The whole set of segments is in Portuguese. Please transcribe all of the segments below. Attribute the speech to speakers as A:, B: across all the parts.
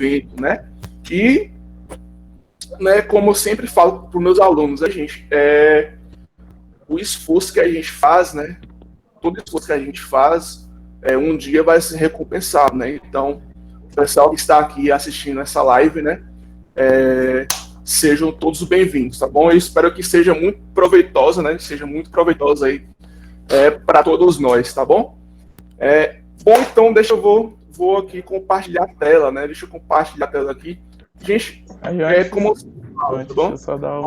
A: evento, né? E, né, como eu sempre falo para os meus alunos, o esforço que a gente faz, né? Todo esforço que a gente faz, um dia vai ser recompensado, né? Então, o pessoal que está aqui assistindo essa live, né? Sejam todos bem-vindos, tá bom? Eu espero que seja muito proveitosa, né? Seja muito proveitosa aí para todos nós, tá bom? Bom, então vou aqui compartilhar a tela, né? Deixa eu compartilhar a tela aqui. Gente, como
B: antes, tá bom? Deixa eu só dar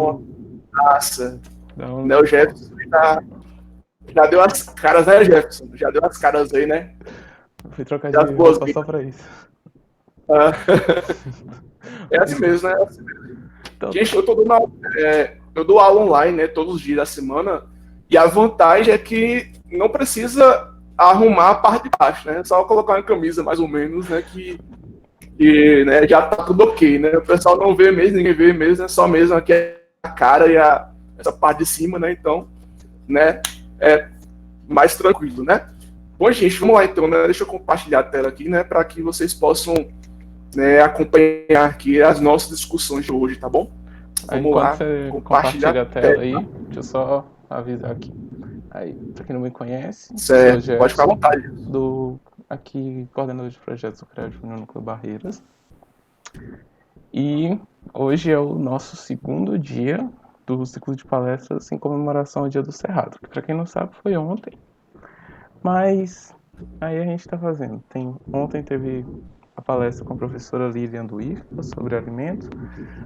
A: Nossa, né, o Jefferson já deu as caras, né, Jefferson? Já deu as caras aí, né?
B: Fui trocar de roupa só pra isso.
A: É assim mesmo, né? Então, gente, eu dou aula online, né? Todos os dias da semana. E a vantagem é que não precisa arrumar a parte de baixo, né? Só colocar uma camisa, mais ou menos, né? Que né, já tá tudo ok, né? O pessoal não vê mesmo, ninguém vê mesmo, é só mesmo aqui a cara e essa parte de cima, né? Então, né? É mais tranquilo, né? Bom, gente, vamos lá então, né? Deixa eu compartilhar a tela aqui, né? Para que vocês possam, né, acompanhar aqui as nossas discussões de hoje, tá bom?
B: Vamos lá, você compartilha a tela aí. Deixa eu só avisar aqui. Aí, para quem não me conhece,
A: certo,
B: sou
A: pode ficar à vontade.
B: Aqui, coordenador de projetos do CREA Júnior Núcleo Barreiras. E hoje é o nosso segundo dia do ciclo de palestras em comemoração ao Dia do Cerrado, que para quem não sabe foi ontem, mas aí a gente está fazendo. Ontem teve a palestra com a professora Lilian do IFPA sobre alimentos,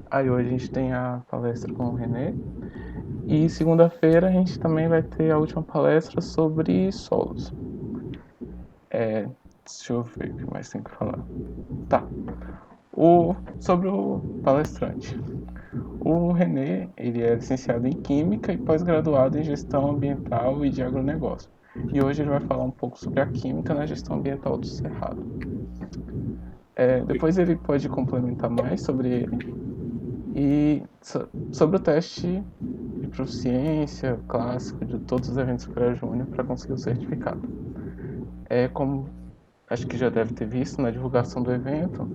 B: aí hoje a gente tem a palestra com o René, e segunda-feira a gente também vai ter a última palestra sobre solos. Deixa eu ver o que mais tem que falar. Tá. Sobre o palestrante. O René, ele é licenciado em Química e pós-graduado em Gestão Ambiental e de Agronegócio. E hoje ele vai falar um pouco sobre a Química na Gestão Ambiental do Cerrado. Depois ele pode complementar mais sobre ele. E sobre o teste de proficiência clássico de todos os eventos CREA Júnior para conseguir o certificado. Como acho que já deve ter visto na divulgação do evento,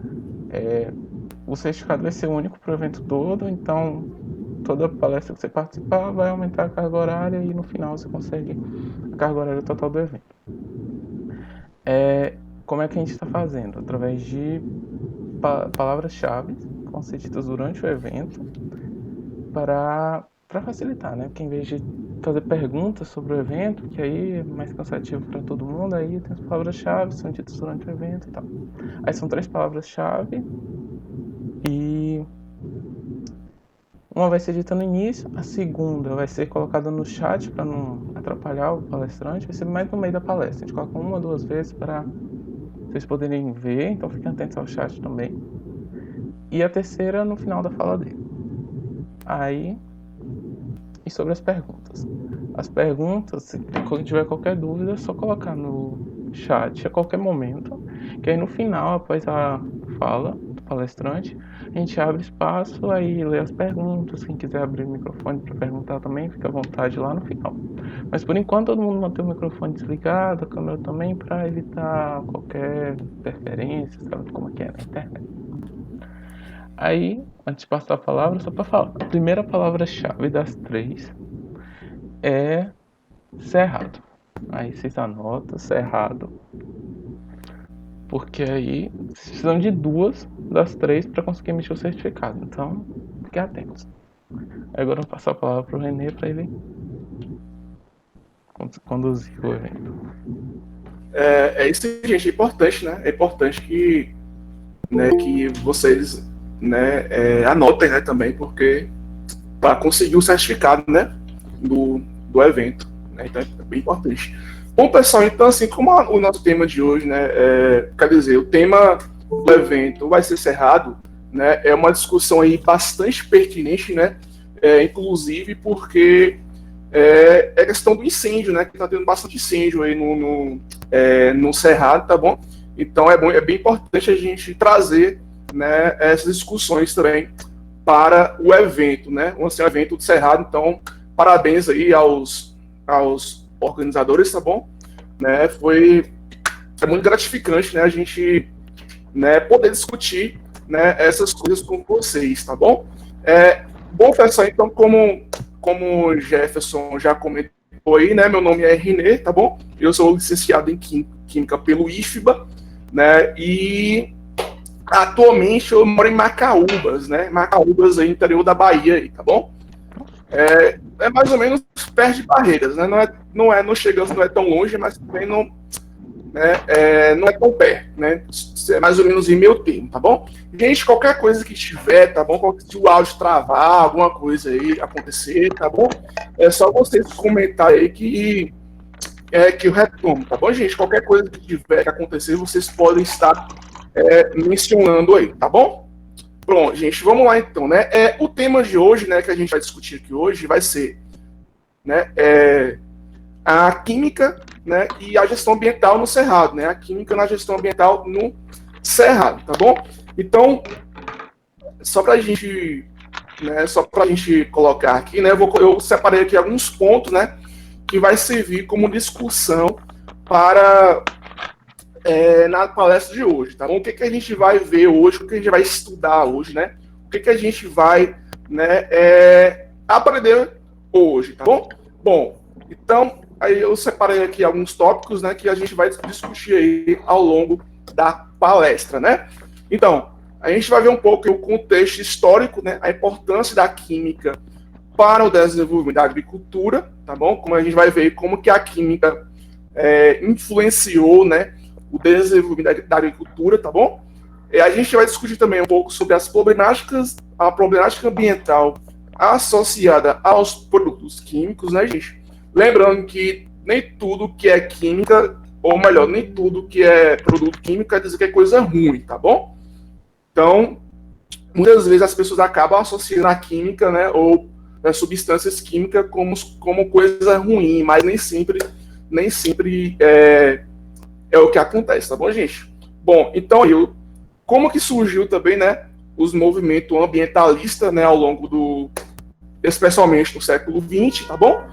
B: o certificado vai ser único para o evento todo, então toda palestra que você participar vai aumentar a carga horária e no final você consegue a carga horária total do evento. Como é que a gente está fazendo? Através de palavras-chave que vão ser ditas durante o evento para facilitar, né? Porque em vez de fazer perguntas sobre o evento, que aí é mais cansativo para todo mundo, aí tem as palavras-chave, são ditas durante o evento e tal. Aí são 3 palavras-chave e uma vai ser dita no início, a segunda vai ser colocada no chat para não atrapalhar o palestrante, vai ser mais no meio da palestra. A gente coloca 1 ou 2 vezes para vocês poderem ver, então fiquem atentos ao chat também. E a terceira no final da fala dele. E sobre as perguntas. As perguntas, quando tiver qualquer dúvida, é só colocar no chat a qualquer momento, que aí no final, após a fala do palestrante, a gente abre espaço, aí lê as perguntas. Quem quiser abrir o microfone para perguntar também, fica à vontade lá no final. Mas por enquanto todo mundo mantém o microfone desligado, a câmera também, para evitar qualquer interferência, sabe como é que é na internet. Aí, antes de passar a palavra, só para falar, a primeira palavra-chave das 3 é cerrado. Aí vocês anotam, cerrado. Porque aí vocês precisam de 2 das 3 para conseguir emitir o certificado. Então, fiquem atentos. Agora eu vou passar a palavra para o René para ele conduzir o evento.
A: Isso, gente, é importante, né? É importante que vocês, né, anotem, né, também, porque para conseguir o certificado, né, do evento, né? Então é bem importante. Bom, pessoal, então assim, como o nosso tema de hoje, né, quer dizer, o tema do evento vai ser cerrado, né, é uma discussão aí bastante pertinente, né, inclusive porque é questão do incêndio, né, que está tendo bastante incêndio aí no cerrado, tá bom? Então é bem importante a gente trazer, né, essas discussões também para o evento, né, o evento do cerrado. Então, parabéns aí aos organizadores, tá bom? Né, é muito gratificante, né, a gente, né, poder discutir, né, essas coisas com vocês, tá bom? Bom, pessoal, então, como o Jefferson já comentou aí, né, meu nome é Renê, tá bom? Eu sou licenciado em Química pelo IFBA, né, e atualmente eu moro em Macaúbas, né, Macaúbas aí, interior da Bahia, aí, tá bom? É mais ou menos perto de Barreiras, né, não chegamos, não é tão longe, mas também não, né, não é tão perto, né? É mais ou menos em meio termo, tá bom? Gente, qualquer coisa que tiver, tá bom? Se o áudio travar, alguma coisa aí acontecer, tá bom? É só vocês comentarem aí que eu retomo, tá bom, gente? Qualquer coisa que tiver que acontecer, vocês podem estar mencionando aí, tá bom? Pronto, gente, vamos lá então, né? O tema de hoje, né, que a gente vai discutir aqui hoje vai ser, né, a química, né, e a gestão ambiental no Cerrado, né? A química na gestão ambiental no Cerrado, tá bom? Então, só para a gente colocar aqui, né? Eu separei aqui alguns pontos, né, que vai servir como discussão para na palestra de hoje, tá bom? O que a gente vai ver hoje, o que a gente vai estudar hoje, né? O que a gente vai, né, aprender hoje, tá bom? Bom, então aí eu separei aqui alguns tópicos, né, que a gente vai discutir aí ao longo da palestra, né? Então, a gente vai ver um pouco o contexto histórico, né, a importância da química para o desenvolvimento da agricultura, tá bom? Como a gente vai ver como que a química influenciou, né, o desenvolvimento da agricultura, tá bom? A gente vai discutir também um pouco sobre a problemática ambiental associada aos produtos químicos, né, gente? Lembrando que nem tudo que é química, ou melhor, nem tudo que é produto químico quer dizer que é coisa ruim, tá bom? Então, muitas vezes as pessoas acabam associando a química, né, ou substâncias químicas como coisa ruim, mas nem sempre é o que acontece, tá bom, gente? Bom, então, como que surgiu também, né, os movimentos ambientalistas, né, ao longo especialmente no século XX, tá bom?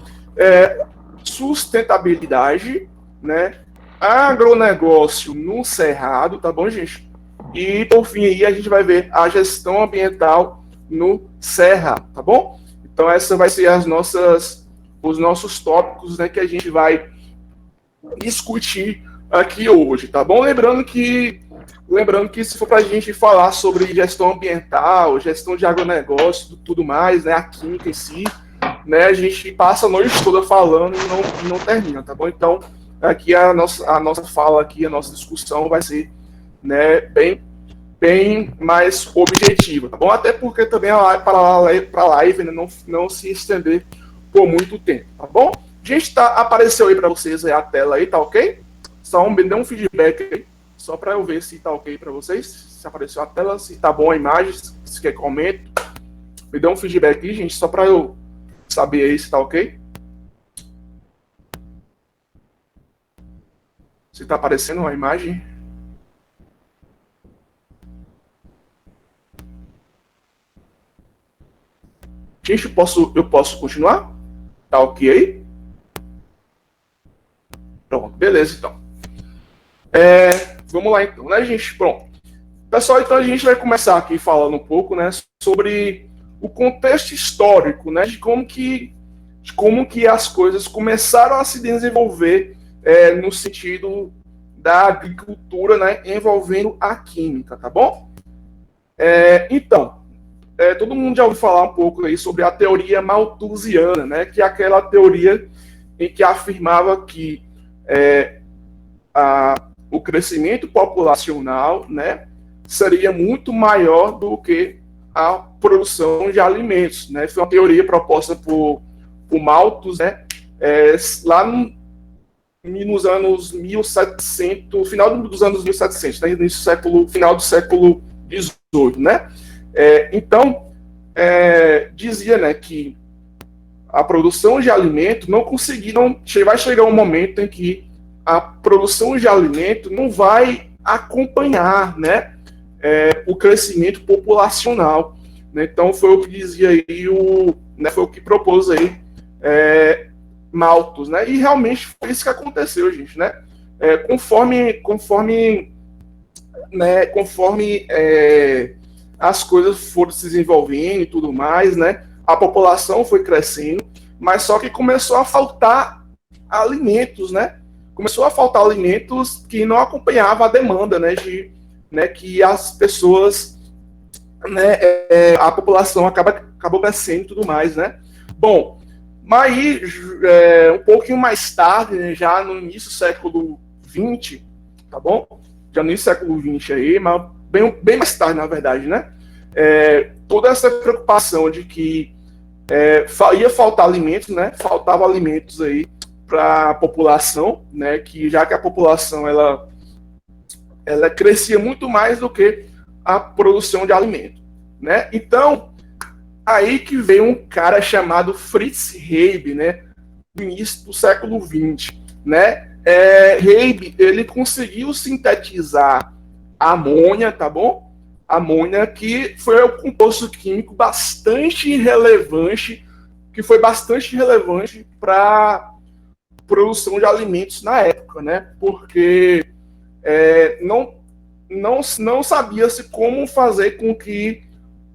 A: Sustentabilidade, né, agronegócio no Cerrado, tá bom, gente? E, por fim, aí a gente vai ver a gestão ambiental no Cerrado, tá bom? Então, essa vai ser os nossos tópicos, né, que a gente vai discutir aqui hoje, tá bom? Lembrando que se for para a gente falar sobre gestão ambiental, gestão de agronegócio, tudo mais, né, a química em si, né, a gente passa a noite toda falando e não termina, tá bom? Então, aqui a nossa fala aqui, a nossa discussão vai ser, né, bem mais objetiva, tá bom? Até porque também para a live, né, não se estender por muito tempo, tá bom? Gente, apareceu aí para vocês aí a tela aí, tá ok? Só me dê um feedback aí, só para eu ver se tá ok para vocês, se apareceu a tela, se tá bom a imagem, se quer comento. Me dê um feedback aí, gente, só para eu saber aí se tá ok. Se tá aparecendo a imagem. Gente, eu posso continuar? Tá ok aí? Pronto, beleza, então. Vamos lá, então, né, gente? Pronto. Pessoal, então a gente vai começar aqui falando um pouco, né, sobre o contexto histórico, né, de como que as coisas começaram a se desenvolver no sentido da agricultura, né, envolvendo a química, tá bom? Então, todo mundo já ouviu falar um pouco aí sobre a teoria malthusiana, né, que é aquela teoria em que afirmava que o crescimento populacional, né, seria muito maior do que a produção de alimentos, né? Foi uma teoria proposta por Malthus, né, lá nos anos 1700, final dos anos 1700, né, final do século XVIII, né? Então, dizia, né, que a produção de alimento vai chegar um momento em que a produção de alimento não vai acompanhar, né, o crescimento populacional, né? Então foi o que dizia aí foi o que propôs aí Malthus, né? E realmente foi isso que aconteceu, gente, né? Conforme as coisas foram se desenvolvendo e tudo mais, né? A população foi crescendo, mas só que começou a faltar alimentos, né? Começou a faltar alimentos que não acompanhavam a demanda, né? Que as pessoas, né? A população acabou crescendo e tudo mais, né? Bom, mas aí, um pouquinho mais tarde, né, já no início do século XX, tá bom? Já no início do século XX aí, mas bem mais tarde, na verdade, né? Toda essa preocupação de que ia faltar alimentos, né? Faltava alimentos aí para a população, né? Que já que a população ela crescia muito mais do que a produção de alimento, né? Então, aí que veio um cara chamado Fritz Haber, né? No início do século XX, né? Haber, ele conseguiu sintetizar a amônia, tá bom? Amônia, que foi um composto químico bastante relevante, que foi bastante relevante para produção de alimentos na época, né? Porque não sabia-se como fazer com que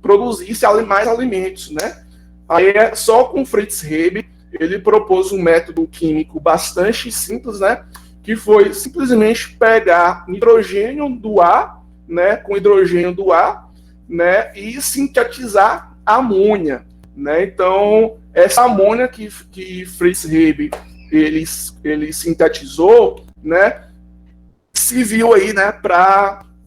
A: produzisse mais alimentos, né? Aí só com Fritz Haber ele propôs um método químico bastante simples, né? Que foi simplesmente pegar nitrogênio do ar, né? Com hidrogênio do ar, né? E sintetizar amônia, né? Então essa amônia que Fritz Haber ele sintetizou, né? Se viu aí, né?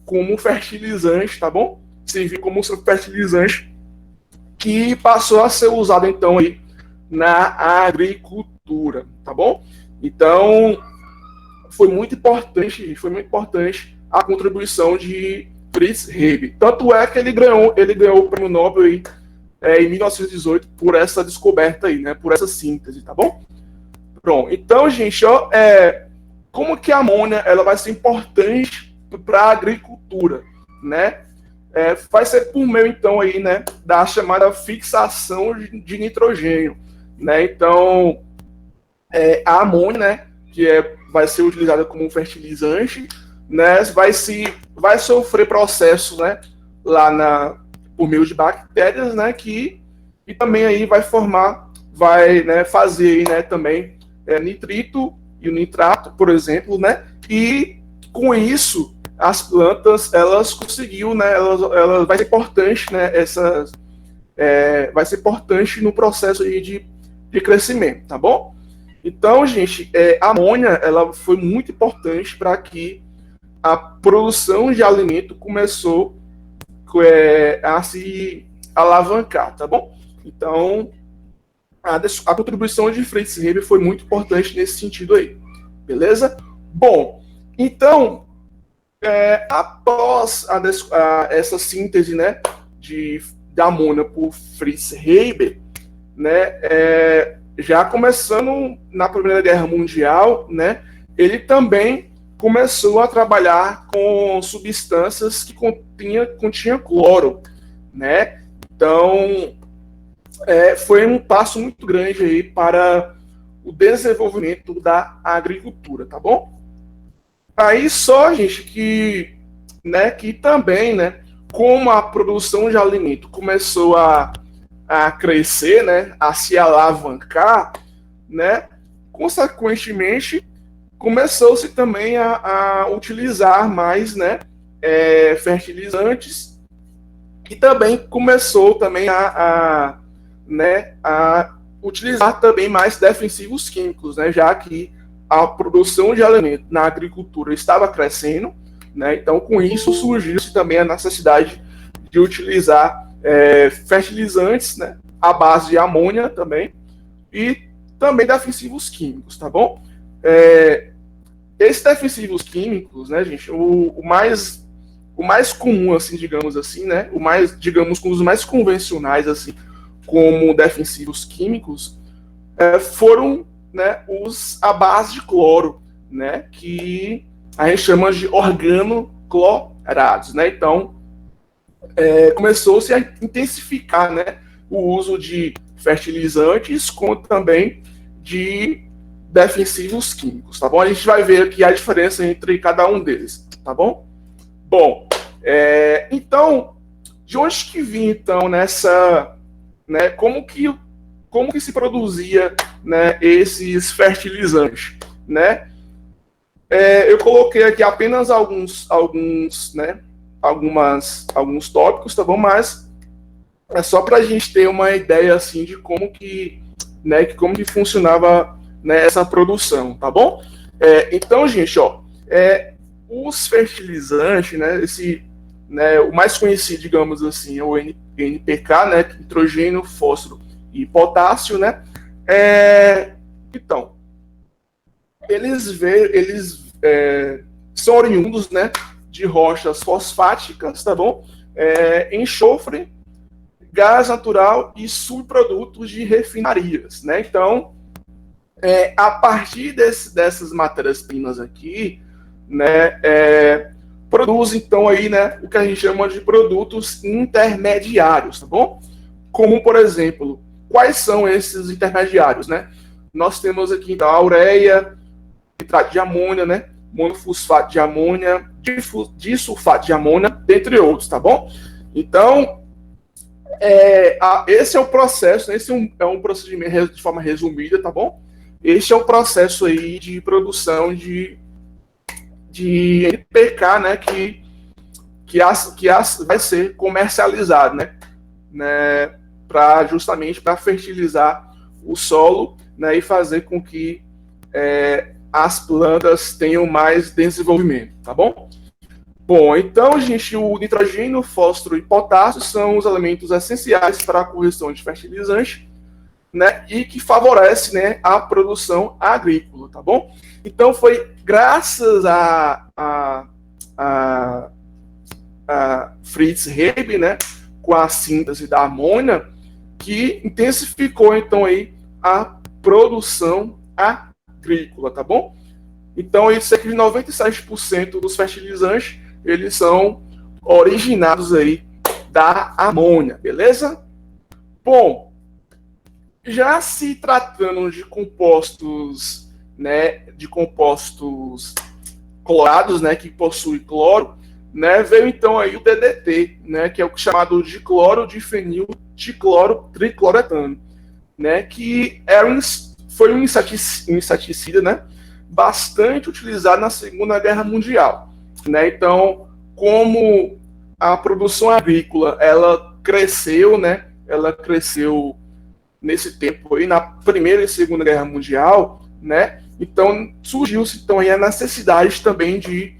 A: Como fertilizante, tá bom? Se viu como fertilizante que passou a ser usado então aí na agricultura, tá bom? Então foi muito importante a contribuição de Fritz Haber. Tanto é que ele ganhou o prêmio Nobel aí, em 1918 por essa descoberta aí, né? Por essa síntese, tá bom? Pronto. Então, gente, ó, como que a amônia ela vai ser importante para a agricultura, né? Vai ser por meio então aí, né, da chamada fixação de nitrogênio, né? Então, a amônia, né, que vai ser utilizada como fertilizante, né, vai sofrer processos, né, por meio de bactérias, né, e também aí vai fazer aí, né, também nitrito e o nitrato, por exemplo, né, e com isso as plantas elas conseguiu, né, elas vai ser importante, né, vai ser importante no processo aí de crescimento, tá bom? Então, gente, a amônia ela foi muito importante para que a produção de alimento começou a se alavancar, tá bom? Então, a contribuição de Fritz Haber foi muito importante nesse sentido aí, beleza? Bom, então, após essa síntese, né, da amônia por Fritz Haber, né, já começando na Primeira Guerra Mundial, né, ele também começou a trabalhar com substâncias que continha cloro, né? Então, foi um passo muito grande aí para o desenvolvimento da agricultura, tá bom? Aí só, gente, que também, né, como a produção de alimento começou a crescer, né, a se alavancar, né, consequentemente, começou-se também a utilizar mais, né, fertilizantes e também começou também a utilizar também mais defensivos químicos, né, já que a produção de alimento na agricultura estava crescendo, né, então com isso surgiu-se também a necessidade de utilizar fertilizantes, né, à base de amônia também, e também defensivos químicos, tá bom? Esses defensivos químicos, né, gente, o mais comum, assim, digamos assim, né, digamos, um dos mais convencionais, assim, como defensivos químicos, foram, né, os à base de cloro, né, que a gente chama de organoclorados, né, então começou-se a intensificar, né, o uso de fertilizantes, como também de defensivos químicos, tá bom? A gente vai ver aqui a diferença entre cada um deles, tá bom? Bom, então, de onde que vinha, então, nessa, né, como que se produzia, né, esses fertilizantes, né? Eu coloquei aqui apenas né, alguns tópicos, tá bom? Mas é só para a gente ter uma ideia, assim, de como que funcionava, né, essa produção, tá bom? Então, gente, ó, os fertilizantes, né, o mais conhecido, digamos assim, é o NPK, né, nitrogênio, fósforo e potássio, né? Então, eles são oriundos, né, de rochas fosfáticas, tá bom? Enxofre, gás natural e subprodutos de refinarias, né? Então, a partir dessas matérias-primas aqui, né, produz então aí, né, o que a gente chama de produtos intermediários, tá bom? Como, por exemplo, quais são esses intermediários, né? Nós temos aqui então, a ureia, nitrato de amônia, né, monofosfato de amônia, disulfato de amônia, dentre outros, tá bom? Então, esse é o processo, né? Esse é um procedimento de forma resumida, tá bom? Este é o processo aí de produção de NPK, né? Que vai ser comercializado, né? Justamente para fertilizar o solo, né? E fazer com que as plantas tenham mais desenvolvimento, tá bom? Bom, então, gente, o nitrogênio, fósforo e potássio são os elementos essenciais para a correção de fertilizante, né, e que favorece, né, a produção agrícola, tá bom? Então, foi graças a Fritz Haber, né, com a síntese da amônia, que intensificou, então, aí, a produção agrícola, tá bom? Então, cerca de 97% dos fertilizantes eles são originados aí da amônia, beleza? Bom, já se tratando de compostos, né, clorados, né, que possuem cloro, né, veio então aí o DDT, né, que é o chamado dicloro difenil dicloro tricloretano, né, que foi um inseticida, né, bastante utilizado na Segunda Guerra Mundial, né? Então, como a produção agrícola ela cresceu, né? Ela cresceu nesse tempo aí na Primeira e Segunda Guerra Mundial, né? Então surgiu-se então aí a necessidade também de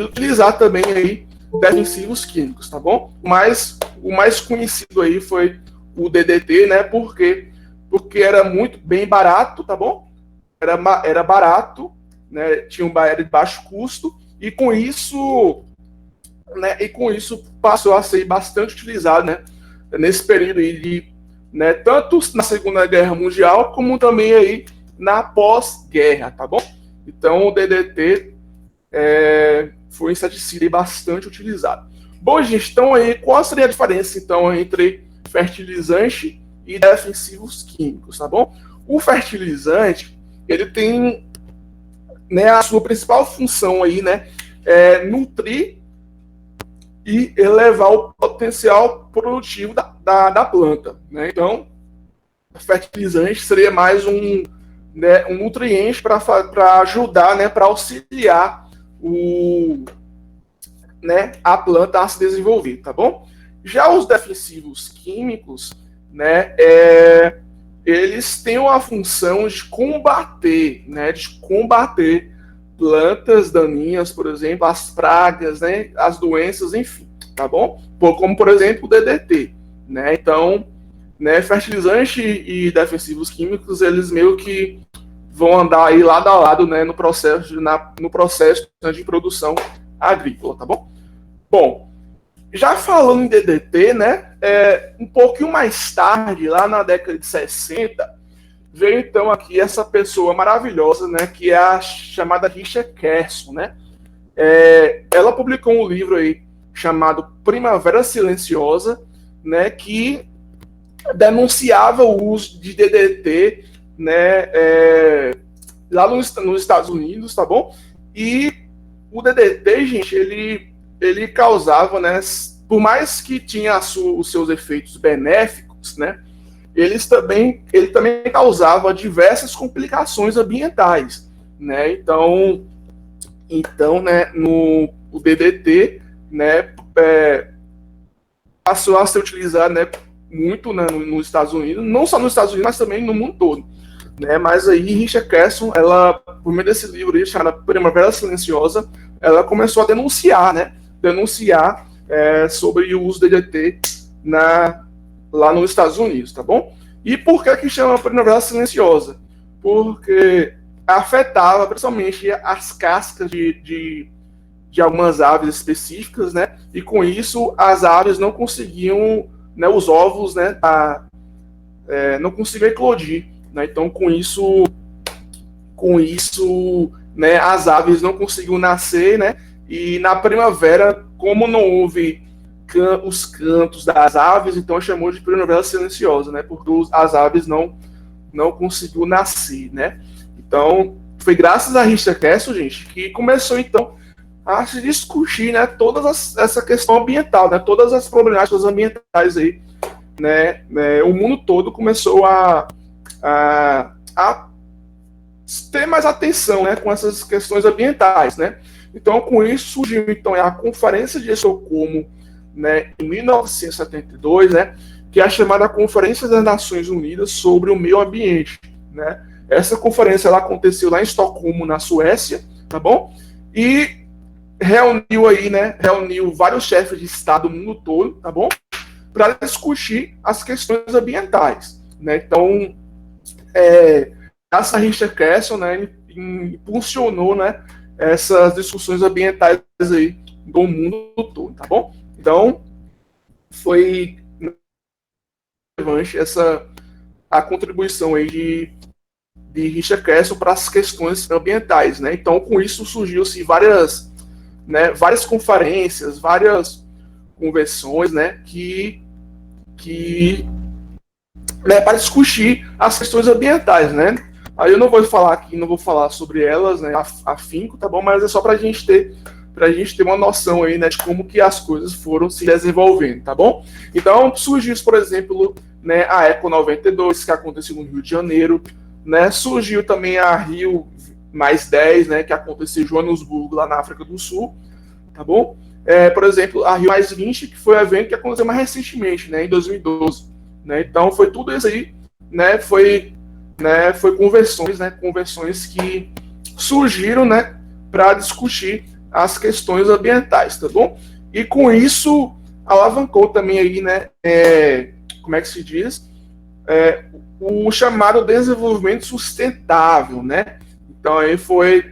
A: utilizar também aí defensivos químicos, tá bom? Mas o mais conhecido aí foi o DDT, né? Porque era muito bem barato, tá bom? Era barato, né? Era de baixo custo e com isso, né? E com isso passou a ser bastante utilizado, né? Nesse período aí né? Tanto na Segunda Guerra Mundial como também aí na pós-guerra, tá bom? Então o DDT foi um inseticida bastante utilizado. Bom, gente, então aí qual seria a diferença então entre fertilizante e defensivos químicos, tá bom? O fertilizante, ele tem, né, a sua principal função aí, né, nutrir e elevar o potencial produtivo da planta, né? Então, fertilizante seria mais um nutriente para ajudar, né, para auxiliar a planta a se desenvolver, tá bom? Já os defensivos químicos, né, eles têm uma função de combater plantas daninhas, por exemplo, as pragas, né, as doenças, enfim, tá bom? Como, por exemplo, o DDT, né? Então, né, fertilizante e defensivos químicos, eles meio que vão andar aí lado a lado, né, no processo de produção agrícola, tá bom? Bom, já falando em DDT, né, um pouquinho mais tarde, lá na década de 60, veio então aqui essa pessoa maravilhosa, né, que é a chamada Rita Kerson, né? Ela publicou um livro aí chamado Primavera Silenciosa, né, que denunciava o uso de DDT, né, lá nos Estados Unidos, tá bom? E o DDT, gente, ele ele causava, né, por mais que tinha os seus efeitos benéficos, né, ele também causava diversas complicações ambientais, né? Então, né, o DDT, né, passou a ser utilizado, né, muito, né, nos Estados Unidos, não só nos Estados Unidos, mas também no mundo todo, né? Mas aí Rachel Carson, ela, por meio desse livro aí, chamado Primavera Silenciosa, ela começou a denunciar, né, sobre o uso do DDT lá nos Estados Unidos, tá bom? E por que chama Primavera Silenciosa? Porque afetava principalmente as cascas de algumas aves específicas, né? E com isso as aves não conseguiam, né, os ovos, né, não conseguiam eclodir, né? Então com isso, né, as aves não conseguiam nascer, né? E na primavera, como não houve os cantos das aves, então chamou de primavera silenciosa, né? Porque as aves não conseguiu nascer, né? Então foi graças a Rachel Carson, gente, que começou então a se discutir, né, essa questão ambiental, né, todas as problemáticas ambientais aí, né, o mundo todo começou a ter mais atenção, né, com essas questões ambientais, né. Então, com isso surgiu então a Conferência de Estocolmo, né, em 1972, né, que é a chamada Conferência das Nações Unidas sobre o Meio Ambiente, né. Essa conferência ela aconteceu lá em Estocolmo, na Suécia, tá bom? E reuniu vários chefes de estado do mundo todo, tá bom? Para discutir as questões ambientais, né? Então, essa Rachel Carson, né, impulsionou, né, essas discussões ambientais aí do mundo todo, tá bom? Então, foi relevante a contribuição aí de Rachel Carson para as questões ambientais, né? Então, com isso surgiu-se várias conferências, várias convenções, né, né, para discutir as questões ambientais, né. Aí eu não vou falar aqui, não vou falar sobre elas, né, afinco, tá bom? Mas é só para a gente ter uma noção aí, né, de como que as coisas foram se desenvolvendo, tá bom? Então surgiu, por exemplo, né, a Eco 92, que aconteceu no Rio de Janeiro, né, surgiu também a Rio +10, né, que aconteceu em Joanesburgo, lá na África do Sul, tá bom? Por exemplo, a Rio +20, que foi um evento que aconteceu mais recentemente, né, em 2012, né? Então foi tudo isso aí, né, foi convenções que surgiram, né, para discutir as questões ambientais, tá bom? E com isso alavancou também aí, né, como é que se diz? O chamado desenvolvimento sustentável, né? Então aí foi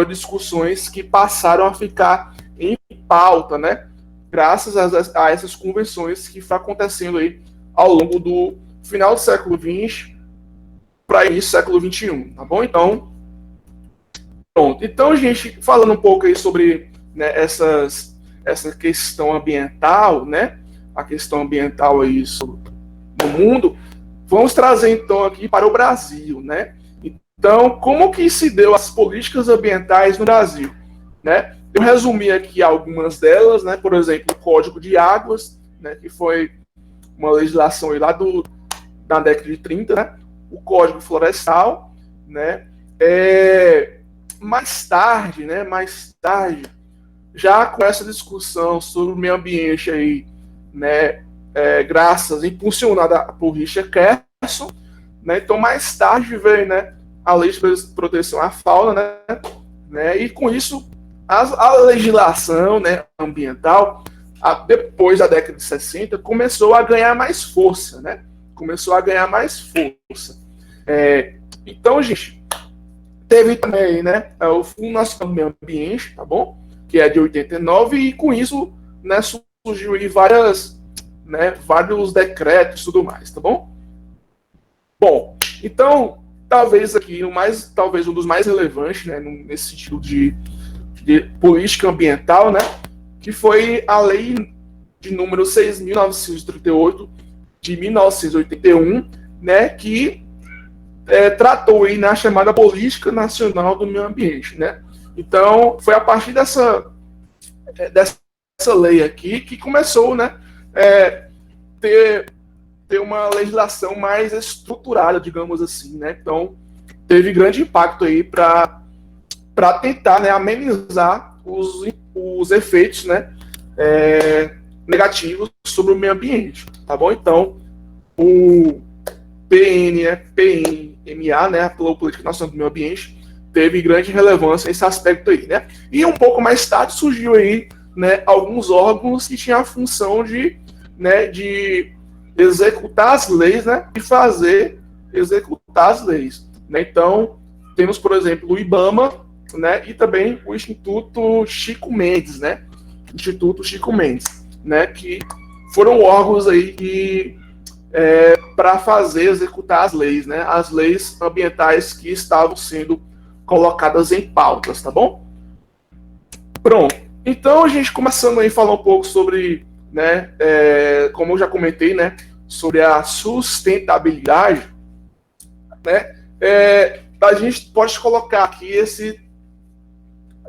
A: discussões que passaram a ficar em pauta, né? Graças a essas convenções que estão acontecendo aí ao longo do final do século XX para início do século XXI, tá bom? Então, pronto. Então, gente, falando um pouco aí sobre, né, essa questão ambiental, né? A questão ambiental aí no mundo, vamos trazer então aqui para o Brasil, né? Então, como que se deu as políticas ambientais no Brasil, né? Eu resumi aqui algumas delas, né? Por exemplo, o Código de Águas, né? Que foi uma legislação aí lá da década de 30, né? O Código Florestal, né? Mais tarde, já com essa discussão sobre o meio ambiente aí, né? Impulsionada por Rachel Carson, né? Então, mais tarde veio, né, a Lei de Proteção à Fauna, né? E com isso, a legislação, né, ambiental, depois da década de 60, começou a ganhar mais força, né? Então, gente, teve também, né, o Fundo Nacional do Meio Ambiente, tá bom? Que é de 89, e com isso, né, surgiu aí vários decretos e tudo mais, tá bom? Bom, então, talvez um dos mais relevantes, né, nesse sentido de política ambiental, né, que foi a Lei de número 6.938 de 1981, né, que tratou aí na chamada Política Nacional do Meio Ambiente, né. Então, foi a partir dessa essa lei aqui que começou, né, ter uma legislação mais estruturada, digamos assim, né? Então, teve grande impacto aí para tentar, né, amenizar os efeitos, né, negativos sobre o meio ambiente, tá bom? Então, o PNMA, né, a Política Nacional do Meio Ambiente, teve grande relevância nesse aspecto aí, né? E um pouco mais tarde surgiu aí, né, alguns órgãos que tinham a função de, né, de executar as leis, né, e fazer executar as leis, né? Então, temos, por exemplo, o IBAMA, né, e também o Instituto Chico Mendes, né? Instituto Chico Mendes, né, que foram órgãos aí que para fazer executar as leis, né? As leis ambientais que estavam sendo colocadas em pautas, tá bom? Pronto. Então, a gente começando aí a falar um pouco sobre, né, como eu já comentei, né, sobre a sustentabilidade, né, a gente pode colocar aqui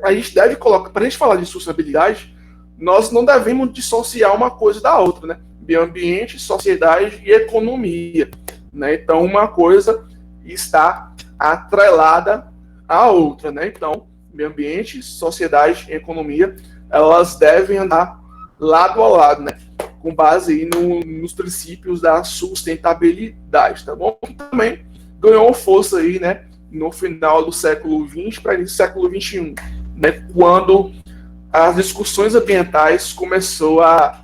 A: a gente deve colocar, para a gente falar de sustentabilidade, nós não devemos dissociar uma coisa da outra, né? Meio ambiente, sociedade e economia, né? Então, uma coisa está atrelada à outra, né? Então, meio ambiente, sociedade e economia, elas devem andar lado a lado, né? Com base aí nos princípios da sustentabilidade, tá bom? Que também ganhou força aí, né? No final do século XX para início do século XXI, né? Quando as discussões ambientais começou a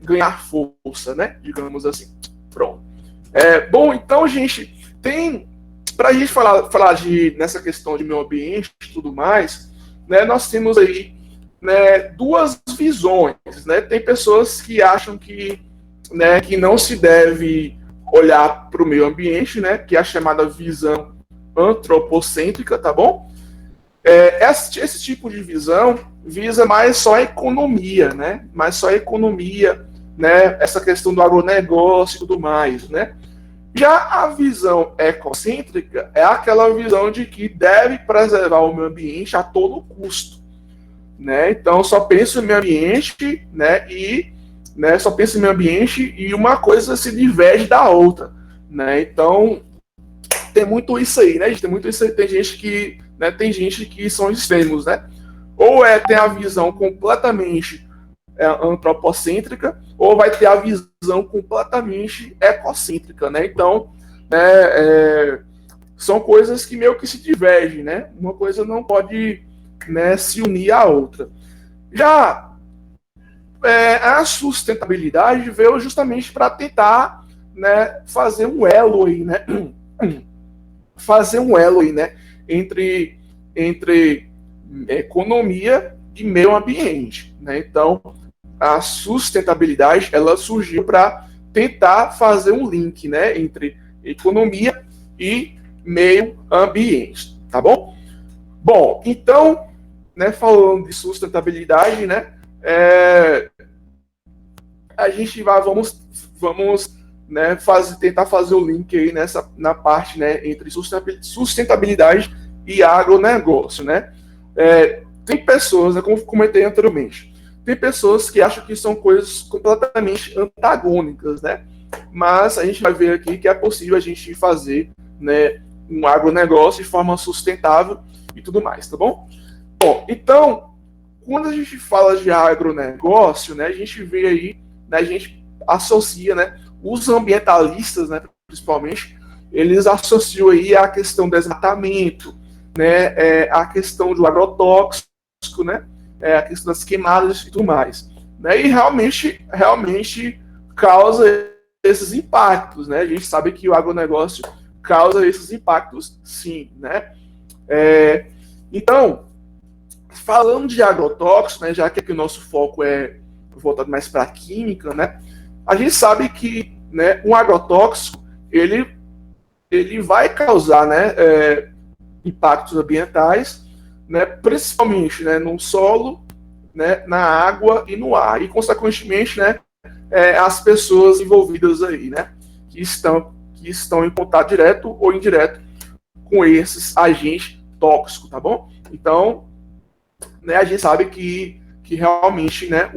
A: ganhar força, né? Digamos assim. Pronto. Bom, então, gente, para a gente falar nessa questão de meio ambiente e tudo mais, né? Nós temos aí, né, duas visões, né? Tem pessoas que acham que, né, que não se deve olhar para o meio ambiente, né? Que é a chamada visão antropocêntrica, tá bom? Esse tipo de visão visa mais só a economia, né? Mais só a economia, né? Essa questão do agronegócio e tudo mais, né? Já a visão ecocêntrica é aquela visão de que deve preservar o meio ambiente a todo custo, né? Então só pensa no meio ambiente, né? E, né, só pensa no meio ambiente e uma coisa se diverge da outra, né? Então tem muito isso aí, né? Tem muito isso aí. Tem gente que são extremos, né? Ou tem a visão completamente antropocêntrica, ou vai ter a visão completamente ecocêntrica, né? Então, são coisas que meio que se divergem, né? Uma coisa não pode, né, se unir à outra. Já a sustentabilidade veio justamente para tentar, né, fazer um elo aí, né? Entre economia e meio ambiente, né? Então, a sustentabilidade, ela surgiu para tentar fazer um link, né, entre economia e meio ambiente, tá bom? Bom, então, né, falando de sustentabilidade, né, a gente vamos né, tentar fazer o link aí na parte, né, entre sustentabilidade e agronegócio, né? Tem pessoas, né, como comentei anteriormente, tem pessoas que acham que são coisas completamente antagônicas, né? Mas a gente vai ver aqui que é possível a gente fazer, né, um agronegócio de forma sustentável e tudo mais, tá bom? Bom, então, quando a gente fala de agronegócio, né, a gente vê aí, né, a gente associa, né, os ambientalistas, né, principalmente, eles associam aí a questão do desmatamento, né, a questão do agrotóxico, né, a questão das queimadas e tudo mais, né, e realmente causa esses impactos, né? A gente sabe que o agronegócio causa esses impactos, sim, né? Então, falando de agrotóxico, né, já que aqui o nosso foco é voltado mais para a química, né? A gente sabe que, né, um agrotóxico ele vai causar, né, impactos ambientais, né, principalmente, né, no solo, né, na água e no ar, e consequentemente, né, as pessoas envolvidas aí, né, que estão em contato direto ou indireto com esses agentes tóxicos, tá bom? Então, né, a gente sabe que que realmente, né,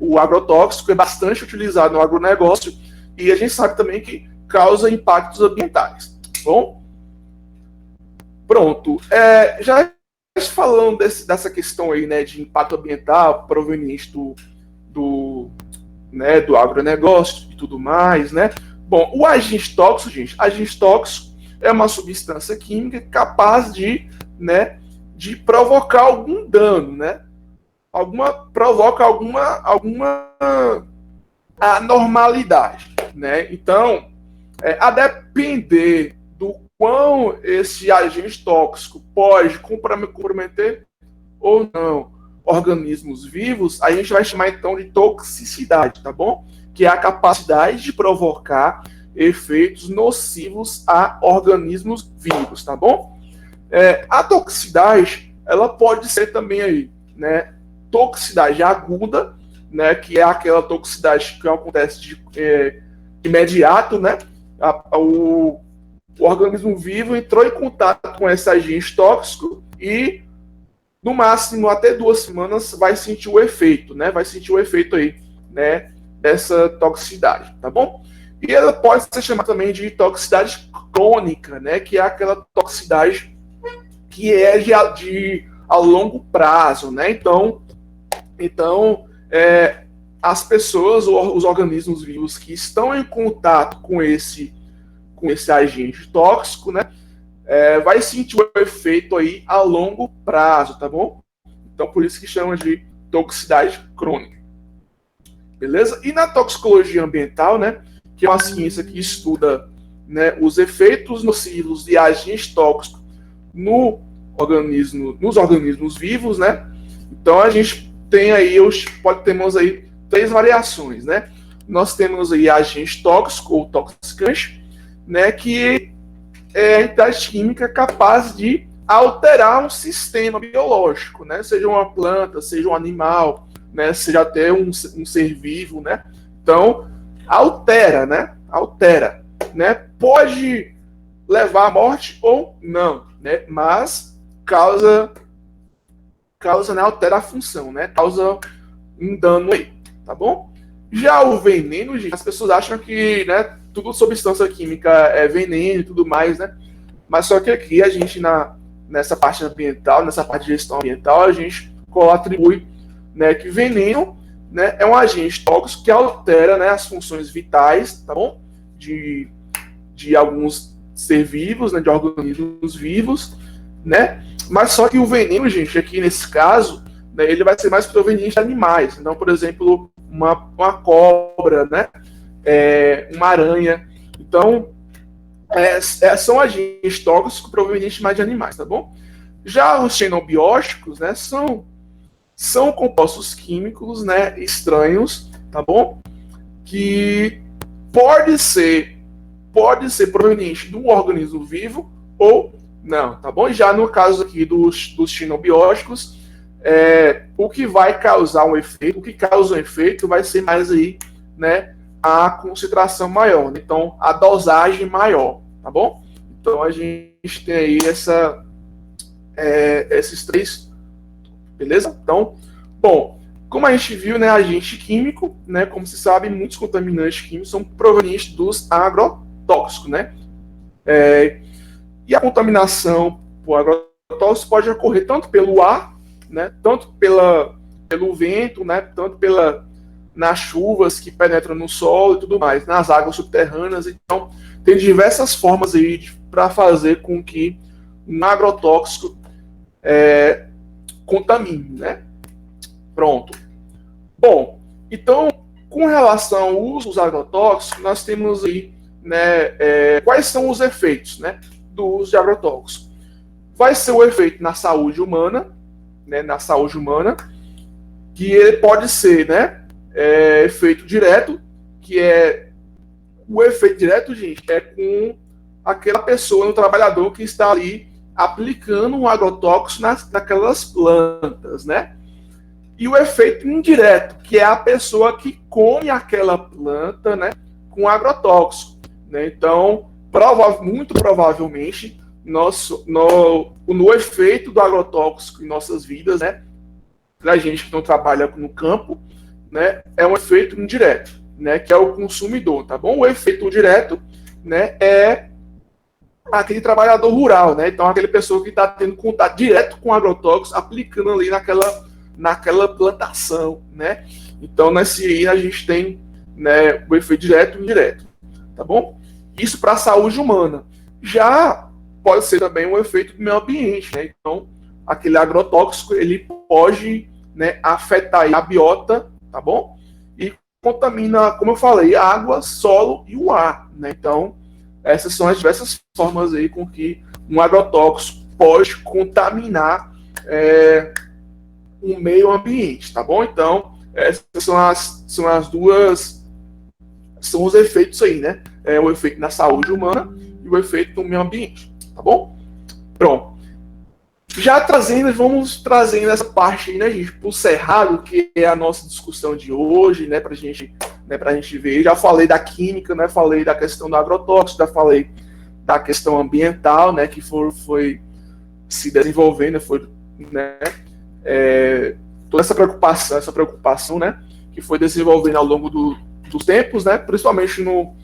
A: o agrotóxico é bastante utilizado no agronegócio e a gente sabe também que causa impactos ambientais. Bom, pronto. Já falando dessa questão aí, né, de impacto ambiental proveniente do agronegócio e tudo mais, né? Bom, o agente tóxico, gente, agente tóxico é uma substância química capaz de provocar algum dano, né? Provoca alguma anormalidade, né? Então, a depender do quão esse agente tóxico pode comprometer ou não organismos vivos, a gente vai chamar então de toxicidade, tá bom? Que é a capacidade de provocar efeitos nocivos a organismos vivos, tá bom? A toxicidade, ela pode ser também aí, né? Toxicidade aguda, né? Que é aquela toxicidade que acontece de imediato, né? O organismo vivo entrou em contato com esse agente tóxico e no máximo até 2 semanas vai sentir o efeito, né? Vai sentir o efeito aí, né? Dessa toxicidade, tá bom? E ela pode ser chamada também de toxicidade crônica, né? Que é aquela toxicidade que é a longo prazo, né? Então as pessoas ou os organismos vivos que estão em contato com esse agente tóxico, né? Vai sentir o efeito aí a longo prazo, tá bom? Então, por isso que chama de toxicidade crônica. Beleza? E na toxicologia ambiental, né? Que é uma ciência que estuda, né, os efeitos nocivos de agentes tóxicos nos organismos vivos, né? Então, a gente tem aí, temos aí 3 variações, né? Nós temos aí agente tóxico ou toxicante, né? Que é a entidade química capaz de alterar um sistema biológico, né? Seja uma planta, seja um animal, né? Seja até um ser vivo, né? Então, altera, né? Pode levar à morte ou não, né? Mas causa, né? Altera a função, né? Causa um dano aí, tá bom? Já o veneno, gente, as pessoas acham que, né, tudo substância química é veneno e tudo mais, né? Mas só que aqui a gente, nessa parte ambiental, nessa parte de gestão ambiental, a gente atribui, né, que veneno, né, é um agente tóxico que altera, né, as funções vitais, tá bom? De alguns seres vivos, né, de organismos vivos, né? Mas só que o veneno, gente, aqui nesse caso, né, ele vai ser mais proveniente de animais. Então, por exemplo, uma cobra, né? Uma aranha. Então, são agentes tóxicos provenientes mais de animais, tá bom? Já os xenobióticos, né, são compostos químicos, né, estranhos, tá bom? Que pode ser proveniente de um organismo vivo ou não, tá bom? Já no caso aqui dos xenobióticos, o que vai causar um efeito, o que causa um efeito vai ser mais aí, né, a concentração maior, né? Então a dosagem maior, tá bom? Então a gente tem aí esses 3, beleza? Então, bom, como a gente viu, né, agente químico, né, como se sabe, muitos contaminantes químicos são provenientes dos agrotóxicos, né? E a contaminação por agrotóxicos pode ocorrer tanto pelo ar, né, tanto pelo vento, né, tanto nas chuvas que penetram no solo e tudo mais, nas águas subterrâneas. Então, tem diversas formas aí para fazer com que um agrotóxico contamine, né? Pronto. Bom, então, com relação ao uso dos agrotóxicos, nós temos aí, né, quais são os efeitos, né, do uso de agrotóxicos. Vai ser o efeito na saúde humana, né, que ele pode ser, né, efeito direto, que é o efeito direto, gente, é com aquela pessoa, um trabalhador que está ali aplicando um agrotóxico naquelas plantas, né? E o efeito indireto, que é a pessoa que come aquela planta, né, com agrotóxico, né? Então, muito provavelmente, no efeito do agrotóxico em nossas vidas, né, entre a gente que não trabalha no campo, né, é um efeito indireto, né, que é o consumidor, tá bom? O efeito direto, né, é aquele trabalhador rural, né? Então, aquele pessoa que está tendo contato direto com agrotóxicos, aplicando ali naquela plantação, né? Então, nesse aí a gente tem, né, o efeito direto e indireto, tá bom? Isso para a saúde humana. Já pode ser também um efeito do meio ambiente, né? Então, aquele agrotóxico, ele pode, né, afetar a biota, tá bom? E contamina, como eu falei, a água, solo e o ar, né? Então, essas são as diversas formas aí com que um agrotóxico pode contaminar o meio ambiente, tá bom? Então, essas são as duas, são os efeitos aí, né? O efeito na saúde humana e o efeito no meio ambiente, tá bom? Pronto. Já vamos trazendo essa parte aí, né, gente, para o cerrado, que é a nossa discussão de hoje, né, para a gente ver. Já falei da química, né, falei da questão do agrotóxico, já falei da questão ambiental, né, que foi se desenvolvendo, né, toda essa preocupação, né, que foi desenvolvendo ao longo dos tempos, né, principalmente no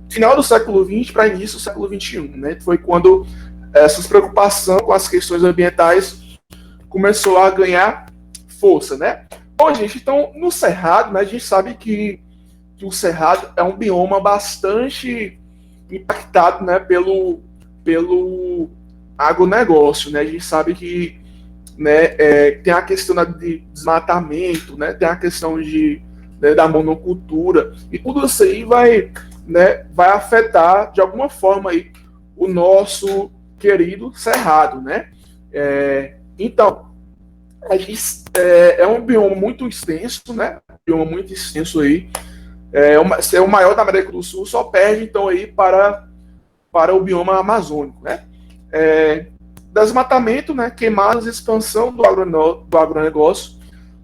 A: final do século XX para início do século XXI, né, foi quando essas preocupações com as questões ambientais começou a ganhar força, né? Bom, gente, então, no Cerrado, né, a gente sabe que o Cerrado é um bioma bastante impactado, né, pelo agronegócio, né? A gente sabe que, né, tem a questão de desmatamento, né, tem a questão da monocultura, e tudo isso aí vai afetar, de alguma forma, aí, o nosso querido Cerrado, né? Então, a gente, é um bioma muito extenso, né? Um bioma muito extenso aí. É o maior da América do Sul, só perde, então, aí para o bioma amazônico, né? Desmatamento, né? Queimadas e expansão do agronegócio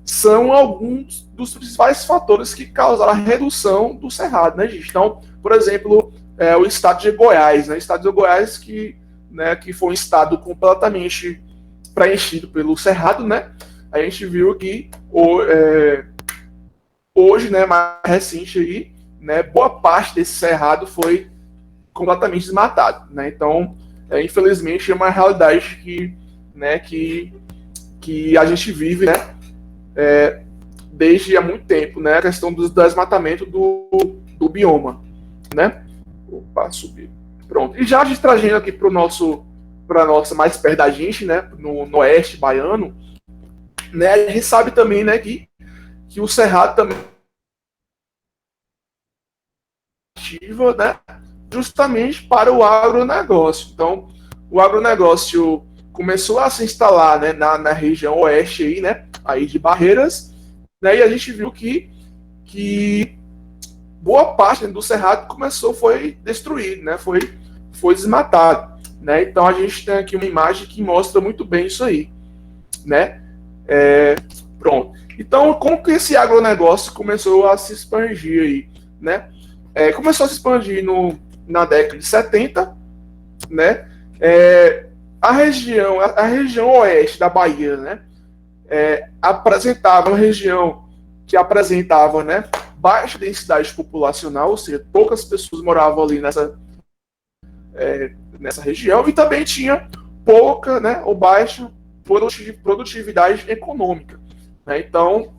A: são alguns dos principais fatores que causaram a redução do Cerrado, né, gente? Então, por exemplo, o estado de Goiás, né? O estado de Goiás que foi um estado completamente preenchido pelo Cerrado, né? A gente viu que hoje, né, mais recente aí, né, boa parte desse Cerrado foi completamente desmatado, né? Então, infelizmente, é uma realidade que a gente vive, né, desde há muito tempo, né? A questão do desmatamento do bioma, né? Opa, subiu. Pronto. E já a gente trazendo aqui para nossa mais perto da gente, né, no oeste baiano, né, a gente sabe também, né, que o Cerrado também ativa, né, justamente para o agronegócio. Então, o agronegócio começou a se instalar, né, na região oeste aí, né, aí de Barreiras, né, e a gente viu que boa parte do Cerrado foi destruído, né, foi desmatado, né? Então a gente tem aqui uma imagem que mostra muito bem isso aí, né? Pronto. Então, como que esse agronegócio começou a se expandir aí, né? Começou a se expandir na década de 70, né? A região oeste da Bahia, né? Apresentava uma região que apresentava, né, baixa densidade populacional, ou seja, poucas pessoas moravam ali nessa região, e também tinha pouca, né, ou baixa produtividade econômica, né? Então,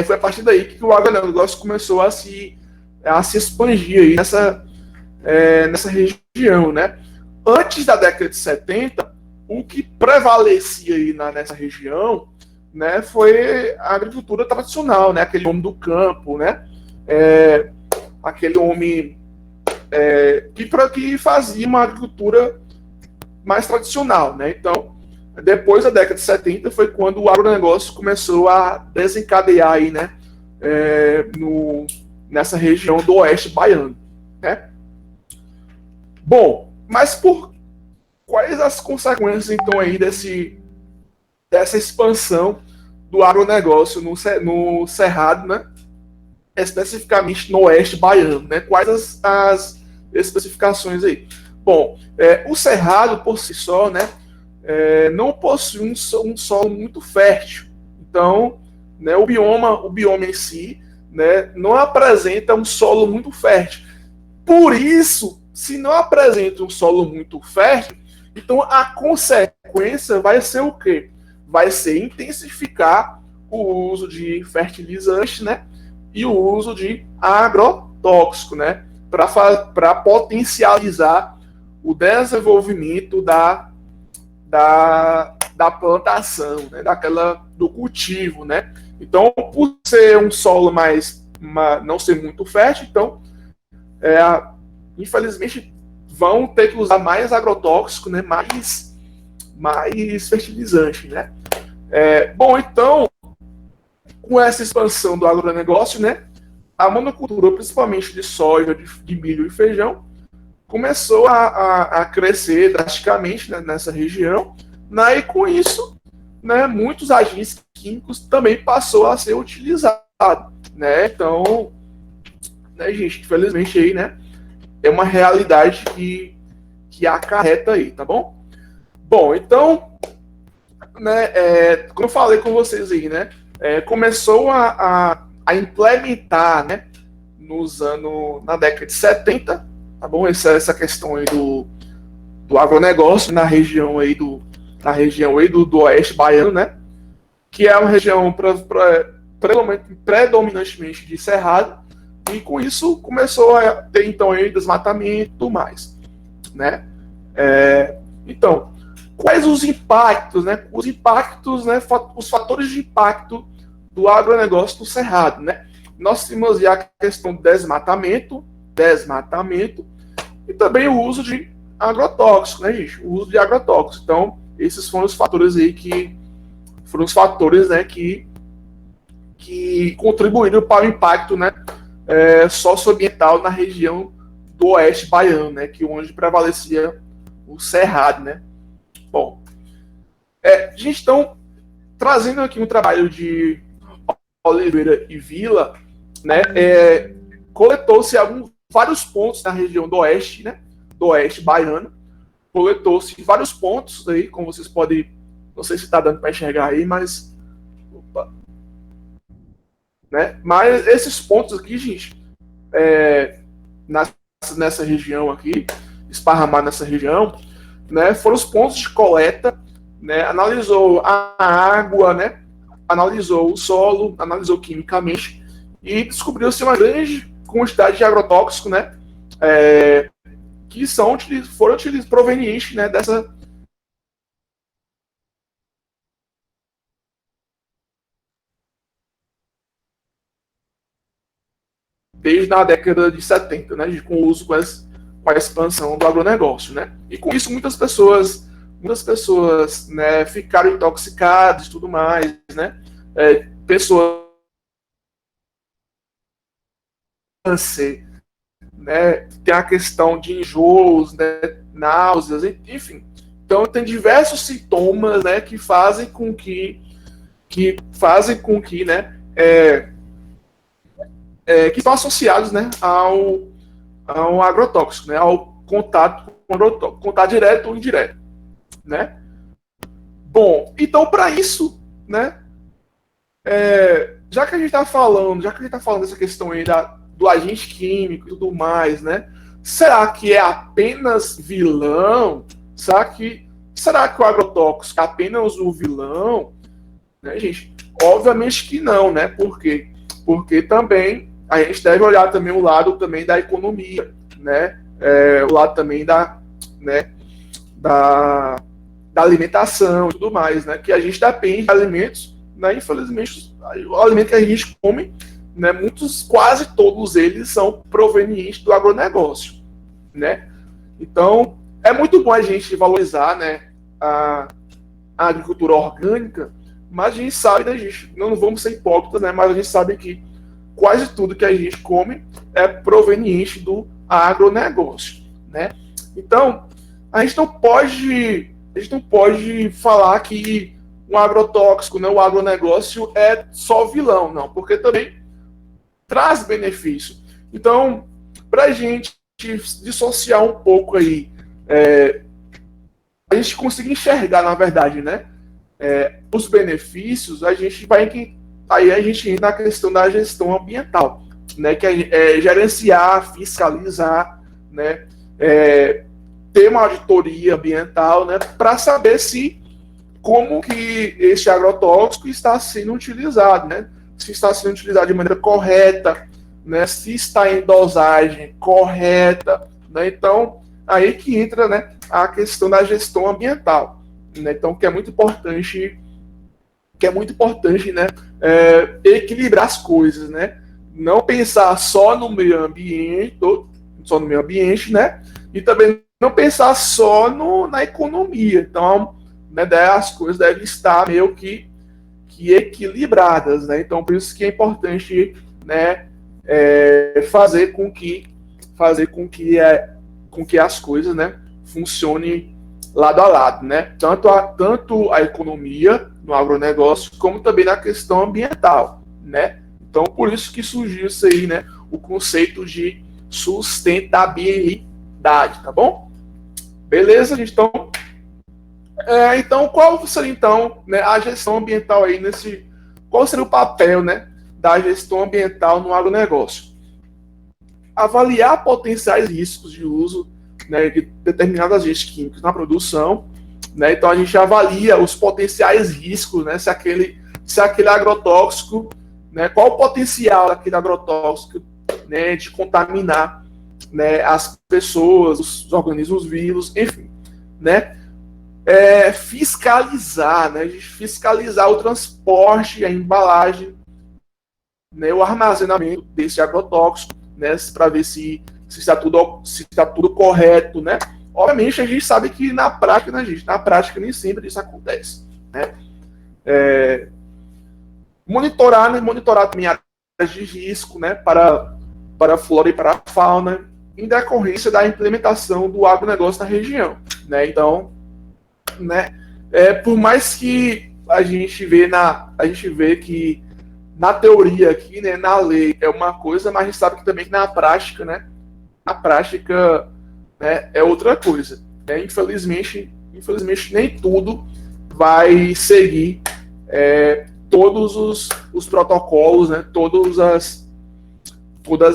A: foi a partir daí que o agronegócio começou a se expandir aí nessa região, né? Antes da década de 70, o que prevalecia aí nessa região, né, foi a agricultura tradicional, né? Aquele homem do campo, né? Aquele homem que fazia uma agricultura mais tradicional, né? Então, depois da década de 70 foi quando o agronegócio começou a desencadear aí, né, nessa região do oeste baiano, né? Bom, mas quais as consequências então aí dessa expansão do agronegócio no Cerrado, né? Especificamente no oeste baiano, né? Quais as especificações aí? Bom, o Cerrado por si só, né, não possui um solo muito fértil. Então, né, o bioma em si, né, não apresenta um solo muito fértil. Por isso, se não apresenta um solo muito fértil, então a consequência vai ser o quê? Vai ser intensificar o uso de fertilizante, né, e o uso de agrotóxico, né, para potencializar o desenvolvimento da plantação, né, do cultivo, né? Então, por ser um solo não ser muito fértil, então, infelizmente, vão ter que usar mais agrotóxico, né? Mais fertilizante, né? Bom, então, com essa expansão do agronegócio, né? A monocultura, principalmente de soja, de milho e feijão, começou a crescer drasticamente, né, nessa região, né, e com isso, né, muitos agentes químicos também passou a ser utilizados, né? Então, né, gente, infelizmente aí, né, é uma realidade que acarreta aí, tá bom? Bom, então, né, como eu falei com vocês aí, né, começou a implementar, né, na década de 70, tá bom? Essa questão aí do agronegócio na região aí do oeste baiano, né? Que é uma região predominantemente de cerrado, e com isso começou a ter então aí desmatamento e tudo mais, né? Então, quais os impactos, né? Os impactos, né? Os fatores de impacto do agronegócio do cerrado, né? Nós temos a questão do desmatamento, e também o uso de agrotóxicos, né, gente? O uso de agrotóxicos. Então, esses foram os fatores aí né, que contribuíram para o impacto, né, socioambiental na região do oeste baiano, né, onde prevalecia o cerrado, né? Bom, a gente então trazendo aqui um trabalho de Oliveira e Vila, né, coletou-se vários pontos na região do oeste, né, do oeste baiano, coletou-se vários pontos aí, como vocês podem, não sei se está dando para enxergar aí, mas né, mas esses pontos aqui, gente, nessa região aqui, esparramado nessa região, né, foram os pontos de coleta, né, analisou a água, né, analisou o solo, analisou quimicamente e descobriu-se uma grande quantidade de agrotóxico, né, que foram provenientes, né, desde a década de 70, né, com o uso com a expansão do agronegócio, né, e com isso muitas pessoas, né, ficaram intoxicadas e tudo mais, né, pessoas, né, tem a questão de enjoos, né, náuseas, enfim. Então tem diversos sintomas, né, que fazem com que né, que estão associados, né, ao agrotóxico, né, ao contato direto ou indireto, né? Bom, então para isso, né, já que a gente está falando dessa questão aí do agente químico e tudo mais, né? Será que é apenas vilão? Será que o agrotóxico é apenas o vilão? Né, gente? Obviamente que não, né? Por quê? Porque também a gente deve olhar também o lado também da economia, né? O lado também né, da alimentação e tudo mais, né? Que a gente depende de alimentos, né? Infelizmente, o alimento que a gente come, né? Quase todos eles são provenientes do agronegócio, né? Então, é muito bom a gente valorizar, né, a agricultura orgânica, mas a gente sabe, né, gente, não vamos ser hipócritas, né, mas a gente sabe que quase tudo que a gente come é proveniente do agronegócio, né? Então, a gente não pode falar que um agrotóxico, né, o agronegócio é só vilão, não, porque também traz benefício. Então, para a gente dissociar um pouco aí a gente consiga enxergar, na verdade, né, os benefícios, a gente entra na questão da gestão ambiental, né, que é gerenciar, fiscalizar, né, ter uma auditoria ambiental, né, para saber como que esse agrotóxico está sendo utilizado, né, se está sendo utilizado de maneira correta, né, se está em dosagem correta, né, então aí que entra, né, a questão da gestão ambiental, né, então que é muito importante, né, equilibrar as coisas, né, não pensar só no meio ambiente, né, e também não pensar só na economia. Então, né, as coisas devem estar meio que equilibradas, né? Então, por isso que é importante, né, fazer com que as coisas, né, funcionem lado a lado, né? Tanto a economia no agronegócio, como também na questão ambiental, né? Então, por isso que surgiu isso aí, né, o conceito de sustentabilidade, tá bom? Beleza, gente? Então, qual seria, então, né, a gestão ambiental aí qual seria o papel, né, da gestão ambiental no agronegócio? Avaliar potenciais riscos de uso, né, de determinados agentes químicos na produção, né? Então, a gente avalia os potenciais riscos, né, se aquele agrotóxico, né, qual o potencial daquele agrotóxico, né, de contaminar, né, as pessoas, os organismos vivos, enfim, né? Fiscalizar, né? Fiscalizar o transporte, a embalagem, né, o armazenamento desse agrotóxico, né, para ver se está tudo correto, né? Obviamente a gente sabe que na prática nem sempre isso acontece, né? Monitorar também áreas de risco, né, para a flora e para a fauna, em decorrência da implementação do agronegócio na região, né? Então, né, por mais que a gente vê que na teoria aqui, né, na lei é uma coisa, mas a gente sabe que também na prática, né, né, é outra coisa, né? Infelizmente nem tudo vai seguir todos os protocolos, né, toda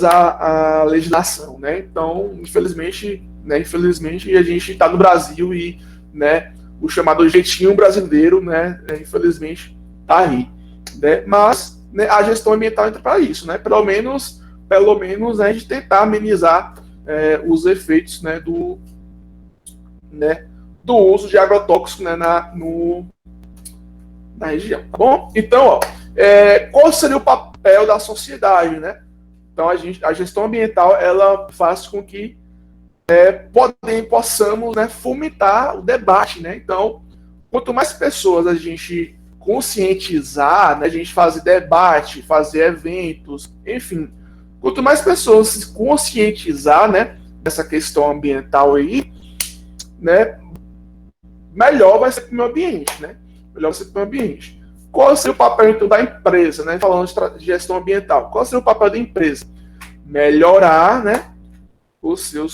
A: a legislação, né? Então, infelizmente a gente está no Brasil e, né, o chamado jeitinho brasileiro, né, infelizmente está aí, né? Mas, né, a gestão ambiental entra para isso, né? Pelo menos né, a gente tentar amenizar os efeitos, né, do uso de agrotóxicos, né, na região, tá bom? Então, qual seria o papel da sociedade, né? Então, a gestão ambiental, ela faz com que possamos, né, fomentar o debate, né? Então, quanto mais pessoas a gente conscientizar, né, a gente fazer debate, fazer eventos, enfim, quanto mais pessoas se conscientizar, né, dessa questão ambiental aí, né, melhor vai ser para o meio ambiente, né? Melhor vai ser para o meio ambiente. Qual seria o papel, então, da empresa, né? Falando de gestão ambiental, qual seria o papel da empresa? Melhorar, né, o seu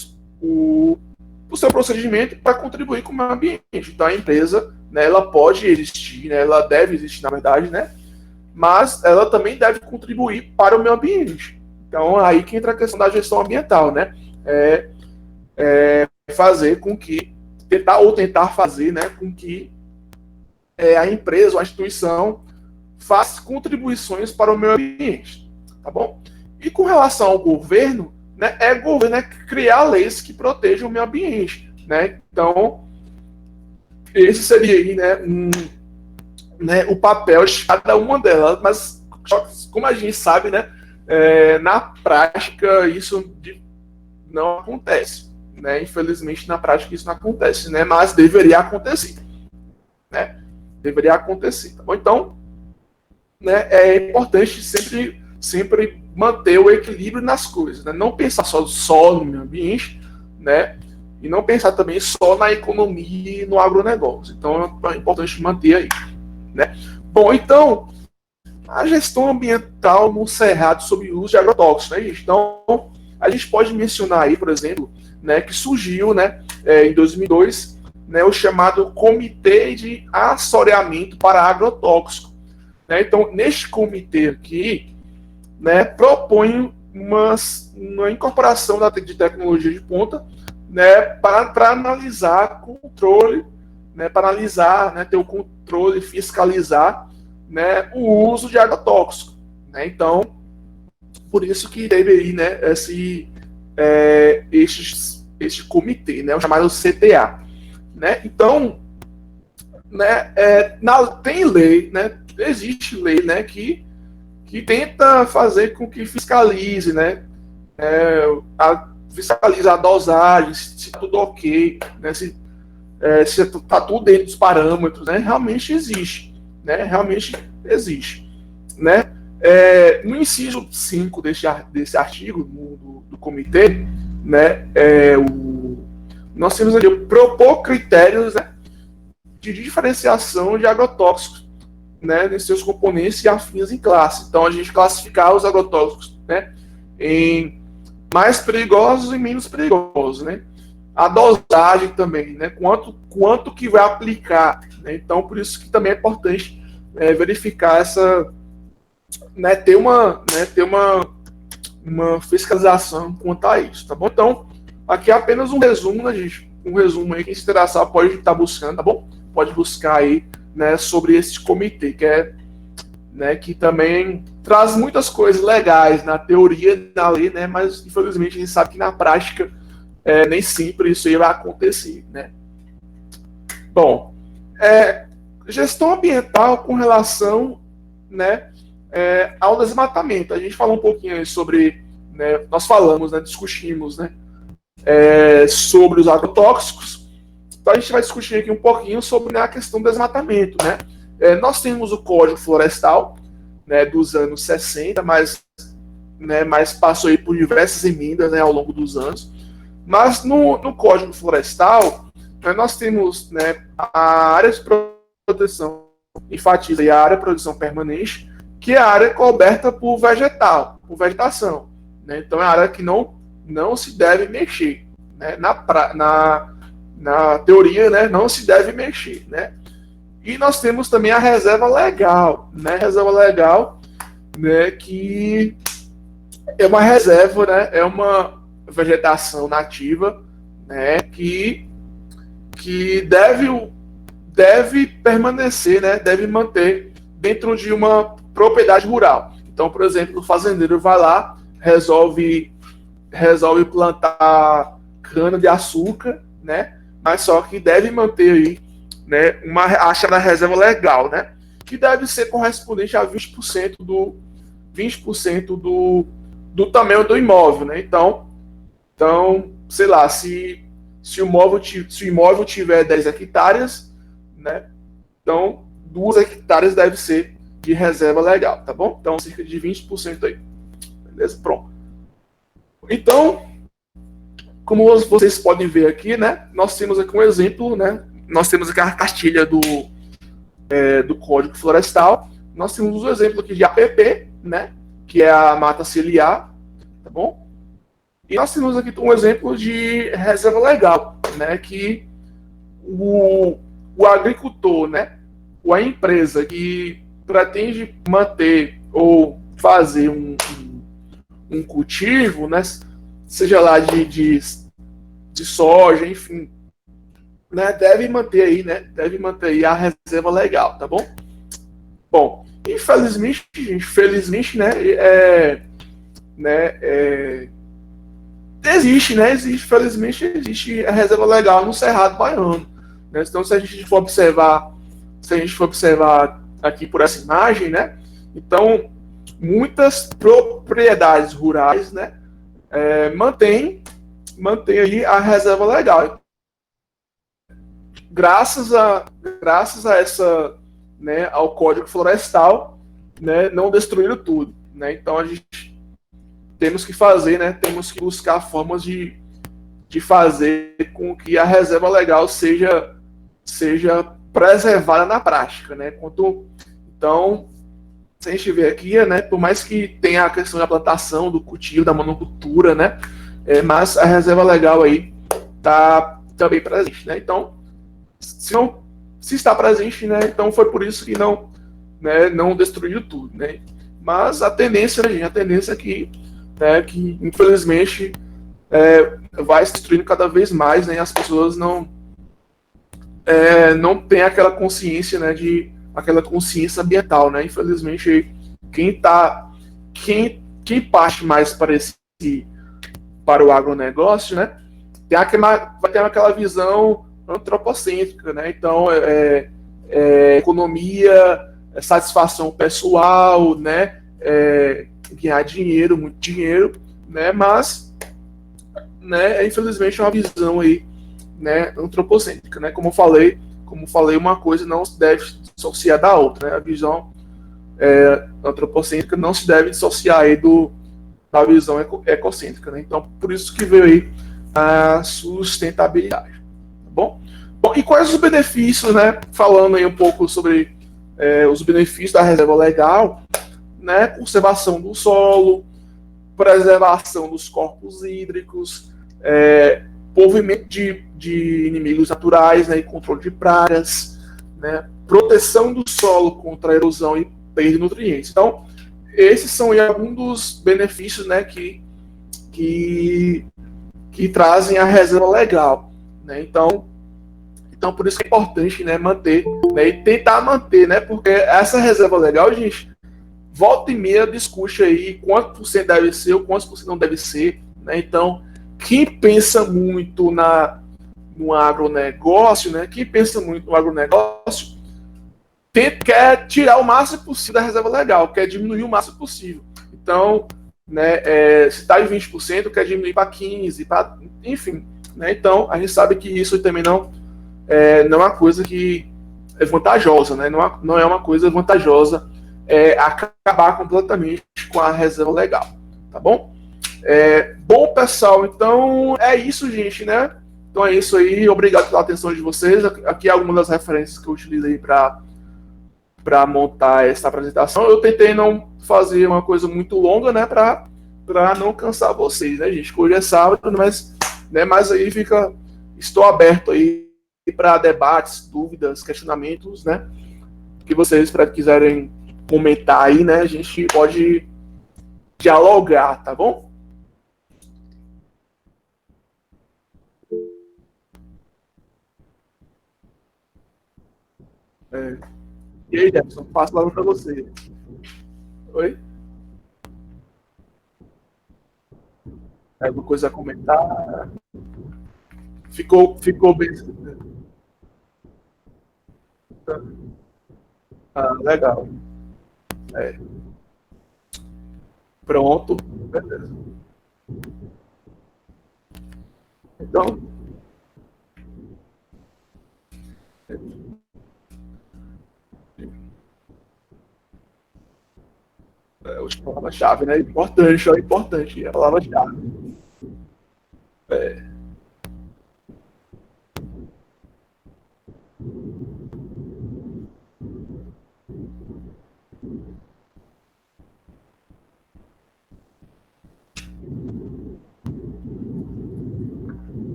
A: procedimento para contribuir com o meio ambiente. Então, a empresa, né, ela pode existir, né, ela deve existir, na verdade, né, mas ela também deve contribuir para o meio ambiente. Então, aí que entra a questão da gestão ambiental, né? Fazer com que tentar fazer, né, com que a empresa ou a instituição faça contribuições para o meio ambiente, tá bom? E com relação ao governo, né, o governo criar leis que protejam o meio ambiente, né? Então, esse seria aí, né, o papel de cada uma delas, mas como a gente sabe, né, na prática isso não acontece, né? Infelizmente na prática isso não acontece, né? Mas deveria acontecer, né? Deveria acontecer, tá bom? Então, né, é importante sempre manter o equilíbrio nas coisas, né? Não pensar só no meio ambiente, né? E não pensar também só na economia e no agronegócio. Então é importante manter aí, né? Bom, então a gestão ambiental no Cerrado sob o uso de agrotóxicos, né, gente? Então a gente pode mencionar aí, por exemplo, né, que surgiu, né, em 2002 né, o chamado Comitê de Assoreamento para Agrotóxico. Né? Então, neste comitê aqui, né, propõe uma incorporação de tecnologia de ponta, né, para analisar controle, né, para analisar, né, ter o controle, fiscalizar, né, o uso de agrotóxico. Né? Então, por isso que teve aí, né, este comitê, né, o chamado CTA. Né? Então, né, tem lei, né, existe lei, né, que tenta fazer com que fiscalize, né, fiscalize a dosagem, se tá tudo ok, né, se está tudo dentro dos parâmetros, né, realmente existe, né, né. No inciso 5 desse artigo do comitê, né, nós temos ali propor critérios, né, de diferenciação de agrotóxicos, né, em seus componentes e afins em classe. Então, a gente classificar os agrotóxicos, né, em mais perigosos e menos perigosos, né. A dosagem também, né, quanto que vai aplicar, né. Então, por isso que também é importante verificar essa, né, ter uma fiscalização quanto a isso, tá bom? Então, aqui é apenas um resumo, né, gente? Um resumo aí, quem se interessar pode estar buscando, tá bom? Pode buscar aí, né, sobre esse comitê, né, que também traz muitas coisas legais na teoria da lei, né, mas infelizmente a gente sabe que na prática nem sempre isso aí vai acontecer, né. Bom, gestão ambiental com relação, né, ao desmatamento. A gente falou um pouquinho aí sobre, né, nós falamos, né, discutimos, né, sobre os agrotóxicos. Então a gente vai discutir aqui um pouquinho sobre, né, a questão do desmatamento, né. Nós temos o Código Florestal, né, dos anos 60, mas passou aí por diversas emendas, né, ao longo dos anos. Mas no Código Florestal, né, nós temos, né, a área de proteção, enfatiza aí a área de proteção permanente, que é a área coberta por vegetação. Né? Então é a área que não se deve mexer. Né? Na teoria, né, não se deve mexer. Né? E nós temos também a reserva legal. Né? Reserva legal, né, que é uma reserva, né, é uma vegetação nativa, né, que deve permanecer, né, deve manter dentro de uma propriedade rural. Então, por exemplo, o fazendeiro vai lá, resolve plantar cana de açúcar, né, mas só que deve manter aí, né, a chamada reserva legal, né, que deve ser correspondente a 20% do tamanho do imóvel, né. Então, sei lá, se o imóvel tiver 10 hectares, né, então 2 hectares deve ser de reserva legal, tá bom? Então, cerca de 20% aí. Beleza? Pronto. Então, como vocês podem ver aqui, né, nós temos aqui um exemplo, né, nós temos aqui a cartilha do Código Florestal, nós temos um exemplo aqui de APP, né, que é a mata ciliar, tá bom? E nós temos aqui um exemplo de reserva legal, né, que o agricultor, né, ou a empresa que pretende manter ou fazer um cultivo, né, seja lá de soja, enfim, né, deve manter aí a reserva legal, tá bom? Bom, infelizmente, gente, felizmente, né, felizmente existe a reserva legal no Cerrado Baiano, né? Então, se a gente for observar aqui por essa imagem, né, então muitas propriedades rurais, né, mantém aí a reserva legal. Graças a essa, né, ao Código Florestal, né, não destruíram tudo, né? Então a gente temos que fazer, né, temos que buscar formas de fazer com que a reserva legal seja preservada na prática, né? Então, se a gente ver aqui, né, por mais que tenha a questão da plantação, do cultivo, da monocultura, né, mas a reserva legal aí tá também presente, né? Então, se não se está presente, né? Então foi por isso que não, né, não destruiu tudo, né? Mas a tendência, né, gente, a tendência é que, né, que infelizmente vai se destruindo cada vez mais, né? E as pessoas não têm aquela consciência, né, de aquela consciência ambiental, né? Infelizmente quem parte mais para o agronegócio, né? Vai ter aquela visão antropocêntrica, né? Então, economia, satisfação pessoal, né? Ganhar dinheiro, muito dinheiro, né? Mas, né? Infelizmente, é uma visão aí, né? Antropocêntrica, né? Como eu falei, uma coisa não se deve dissociar da outra, né? A visão antropocêntrica não se deve dissociar aí da visão ecocêntrica, né? Então, por isso que veio aí a sustentabilidade, tá bom? Bom, e quais os benefícios, né? Falando aí um pouco sobre os benefícios da reserva legal, né? Conservação do solo, preservação dos corpos hídricos, movimento de inimigos naturais, né? E controle de pragas, né? Proteção do solo contra a erosão e perda de nutrientes. Então, esses são alguns dos benefícios, né? Que trazem a reserva legal, né? Então, por isso que é importante, né, manter, né, e tentar manter, né, porque essa reserva legal, gente, volta e meia discute aí quanto por cento deve ser ou quantos por cento não deve ser, né? Então, quem pensa muito no agronegócio, né, quem pensa muito no agronegócio, quer tirar o máximo possível da reserva legal, quer diminuir o máximo possível. Então, né, se está em 20%, quer diminuir para 15%, enfim. Né? Então, a gente sabe que isso também não é uma coisa que é vantajosa, né? Não é uma coisa vantajosa acabar completamente com a reserva legal, tá bom? Bom, pessoal, então é isso, gente, né? Então é isso aí, obrigado pela atenção de vocês. Aqui algumas das referências que eu utilizei para montar essa apresentação. Eu tentei não fazer uma coisa muito longa, né, para não cansar vocês, né, gente? Hoje é sábado, mas aí estou aberto aí para debates, dúvidas, questionamentos, né, que vocês quiserem comentar aí, né, a gente pode dialogar, tá bom? E aí, Jefferson, passo logo para você. Oi? Alguma coisa a comentar? Ficou bem. Ah, legal. É. Pronto. Beleza. Então, a palavra-chave, né? Importante, é importante. A palavra-chave. É,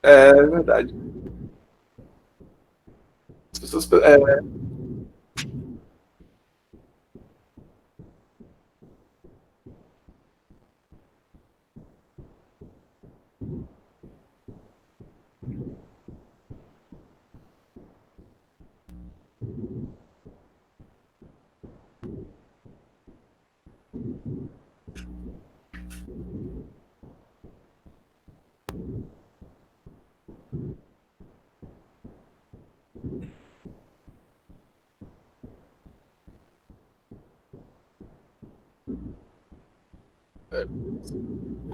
A: é verdade. As pessoas.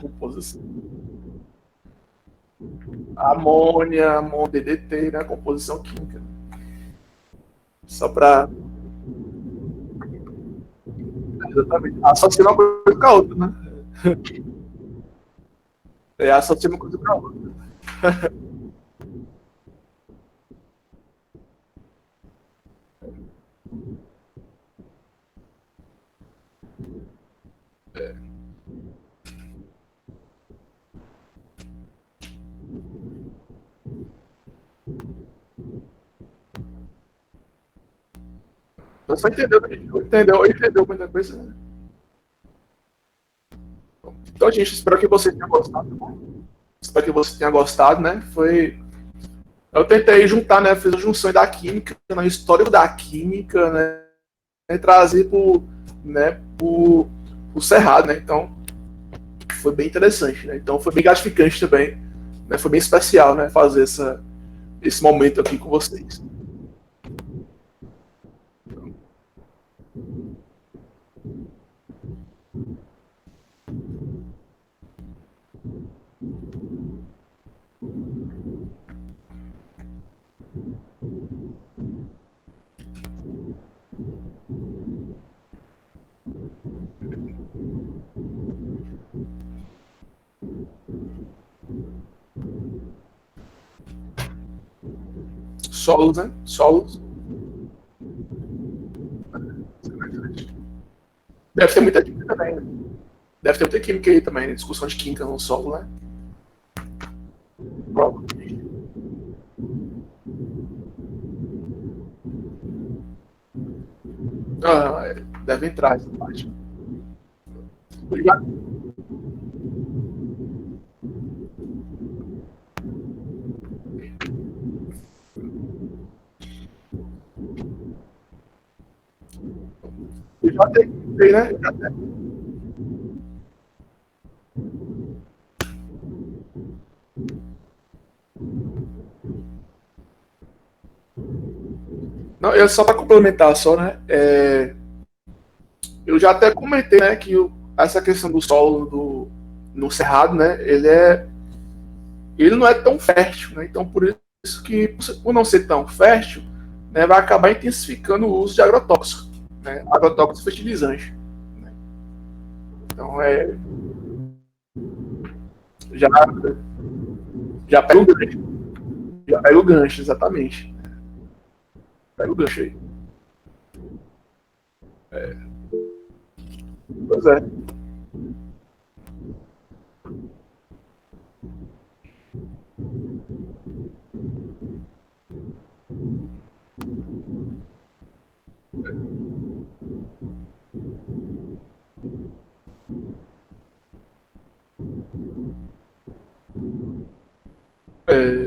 A: Composição. Amônia, DDT, né? Composição química. Só para. Exatamente. Associar uma coisa com a outra, né? Associar uma coisa com a outra. Você entendeu muita coisa, né? Então, gente, espero que você tenha gostado. Espero que você tenha gostado, né? Eu tentei juntar, né? Fiz a junção da química, no histórico da química, né? E trazer pro Cerrado, né? Então, foi bem interessante, né? Então, foi bem gratificante também, né? Foi bem especial, né? Fazer esse momento aqui com vocês. Solos, né? Solos. Deve ter muita química também, né? Deve ter muita química aí também, né? Discussão de química no solo, né? Provavelmente. Deve entrar essa parte. Obrigado. Eu já tentei, né? Não, só para complementar, só, né? Eu já até comentei, né, que essa questão do solo no Cerrado, né? Ele não é tão fértil, né? Então, por isso que, por não ser tão fértil, né, vai acabar intensificando o uso de agrotóxicos, né? Agrotóxicos fertilizantes. Né? Então, já, já pega o gancho. Já pega o gancho, exatamente. Pega o gancho aí. Pois é. É,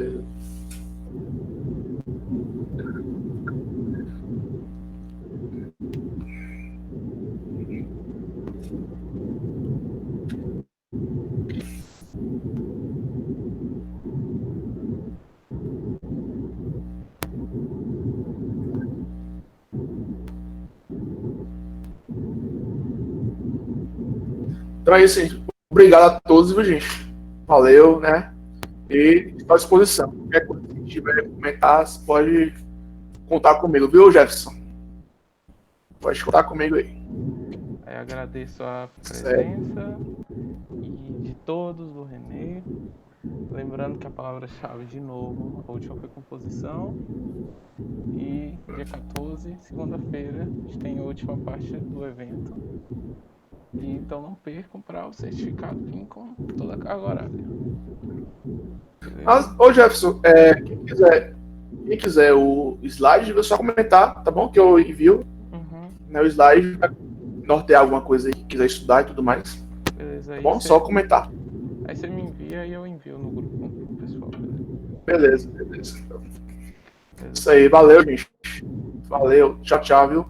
A: então é isso, gente. Obrigado a todos, viu, gente? Valeu, né? E estou à disposição. Qualquer coisa que tiver comentar, você pode contar comigo, viu, Jefferson? Pode contar comigo aí.
B: Agradeço a presença de todos, do Renê. Lembrando que a palavra-chave, de novo, a última foi composição. E dia 14, segunda-feira, a gente tem a última parte do evento. E então não percam para o certificado vir com toda a carga horária.
A: Ô Jefferson, quem quiser o slide, é só comentar, tá bom? Que eu envio. Né, o slide, nortear alguma coisa aí que quiser estudar e tudo mais.
B: Beleza,
A: tá bom? Só comentar.
B: Aí você me envia e eu envio no grupo pro pessoal.
A: Beleza. Isso aí, valeu, gente. Valeu, tchau, viu?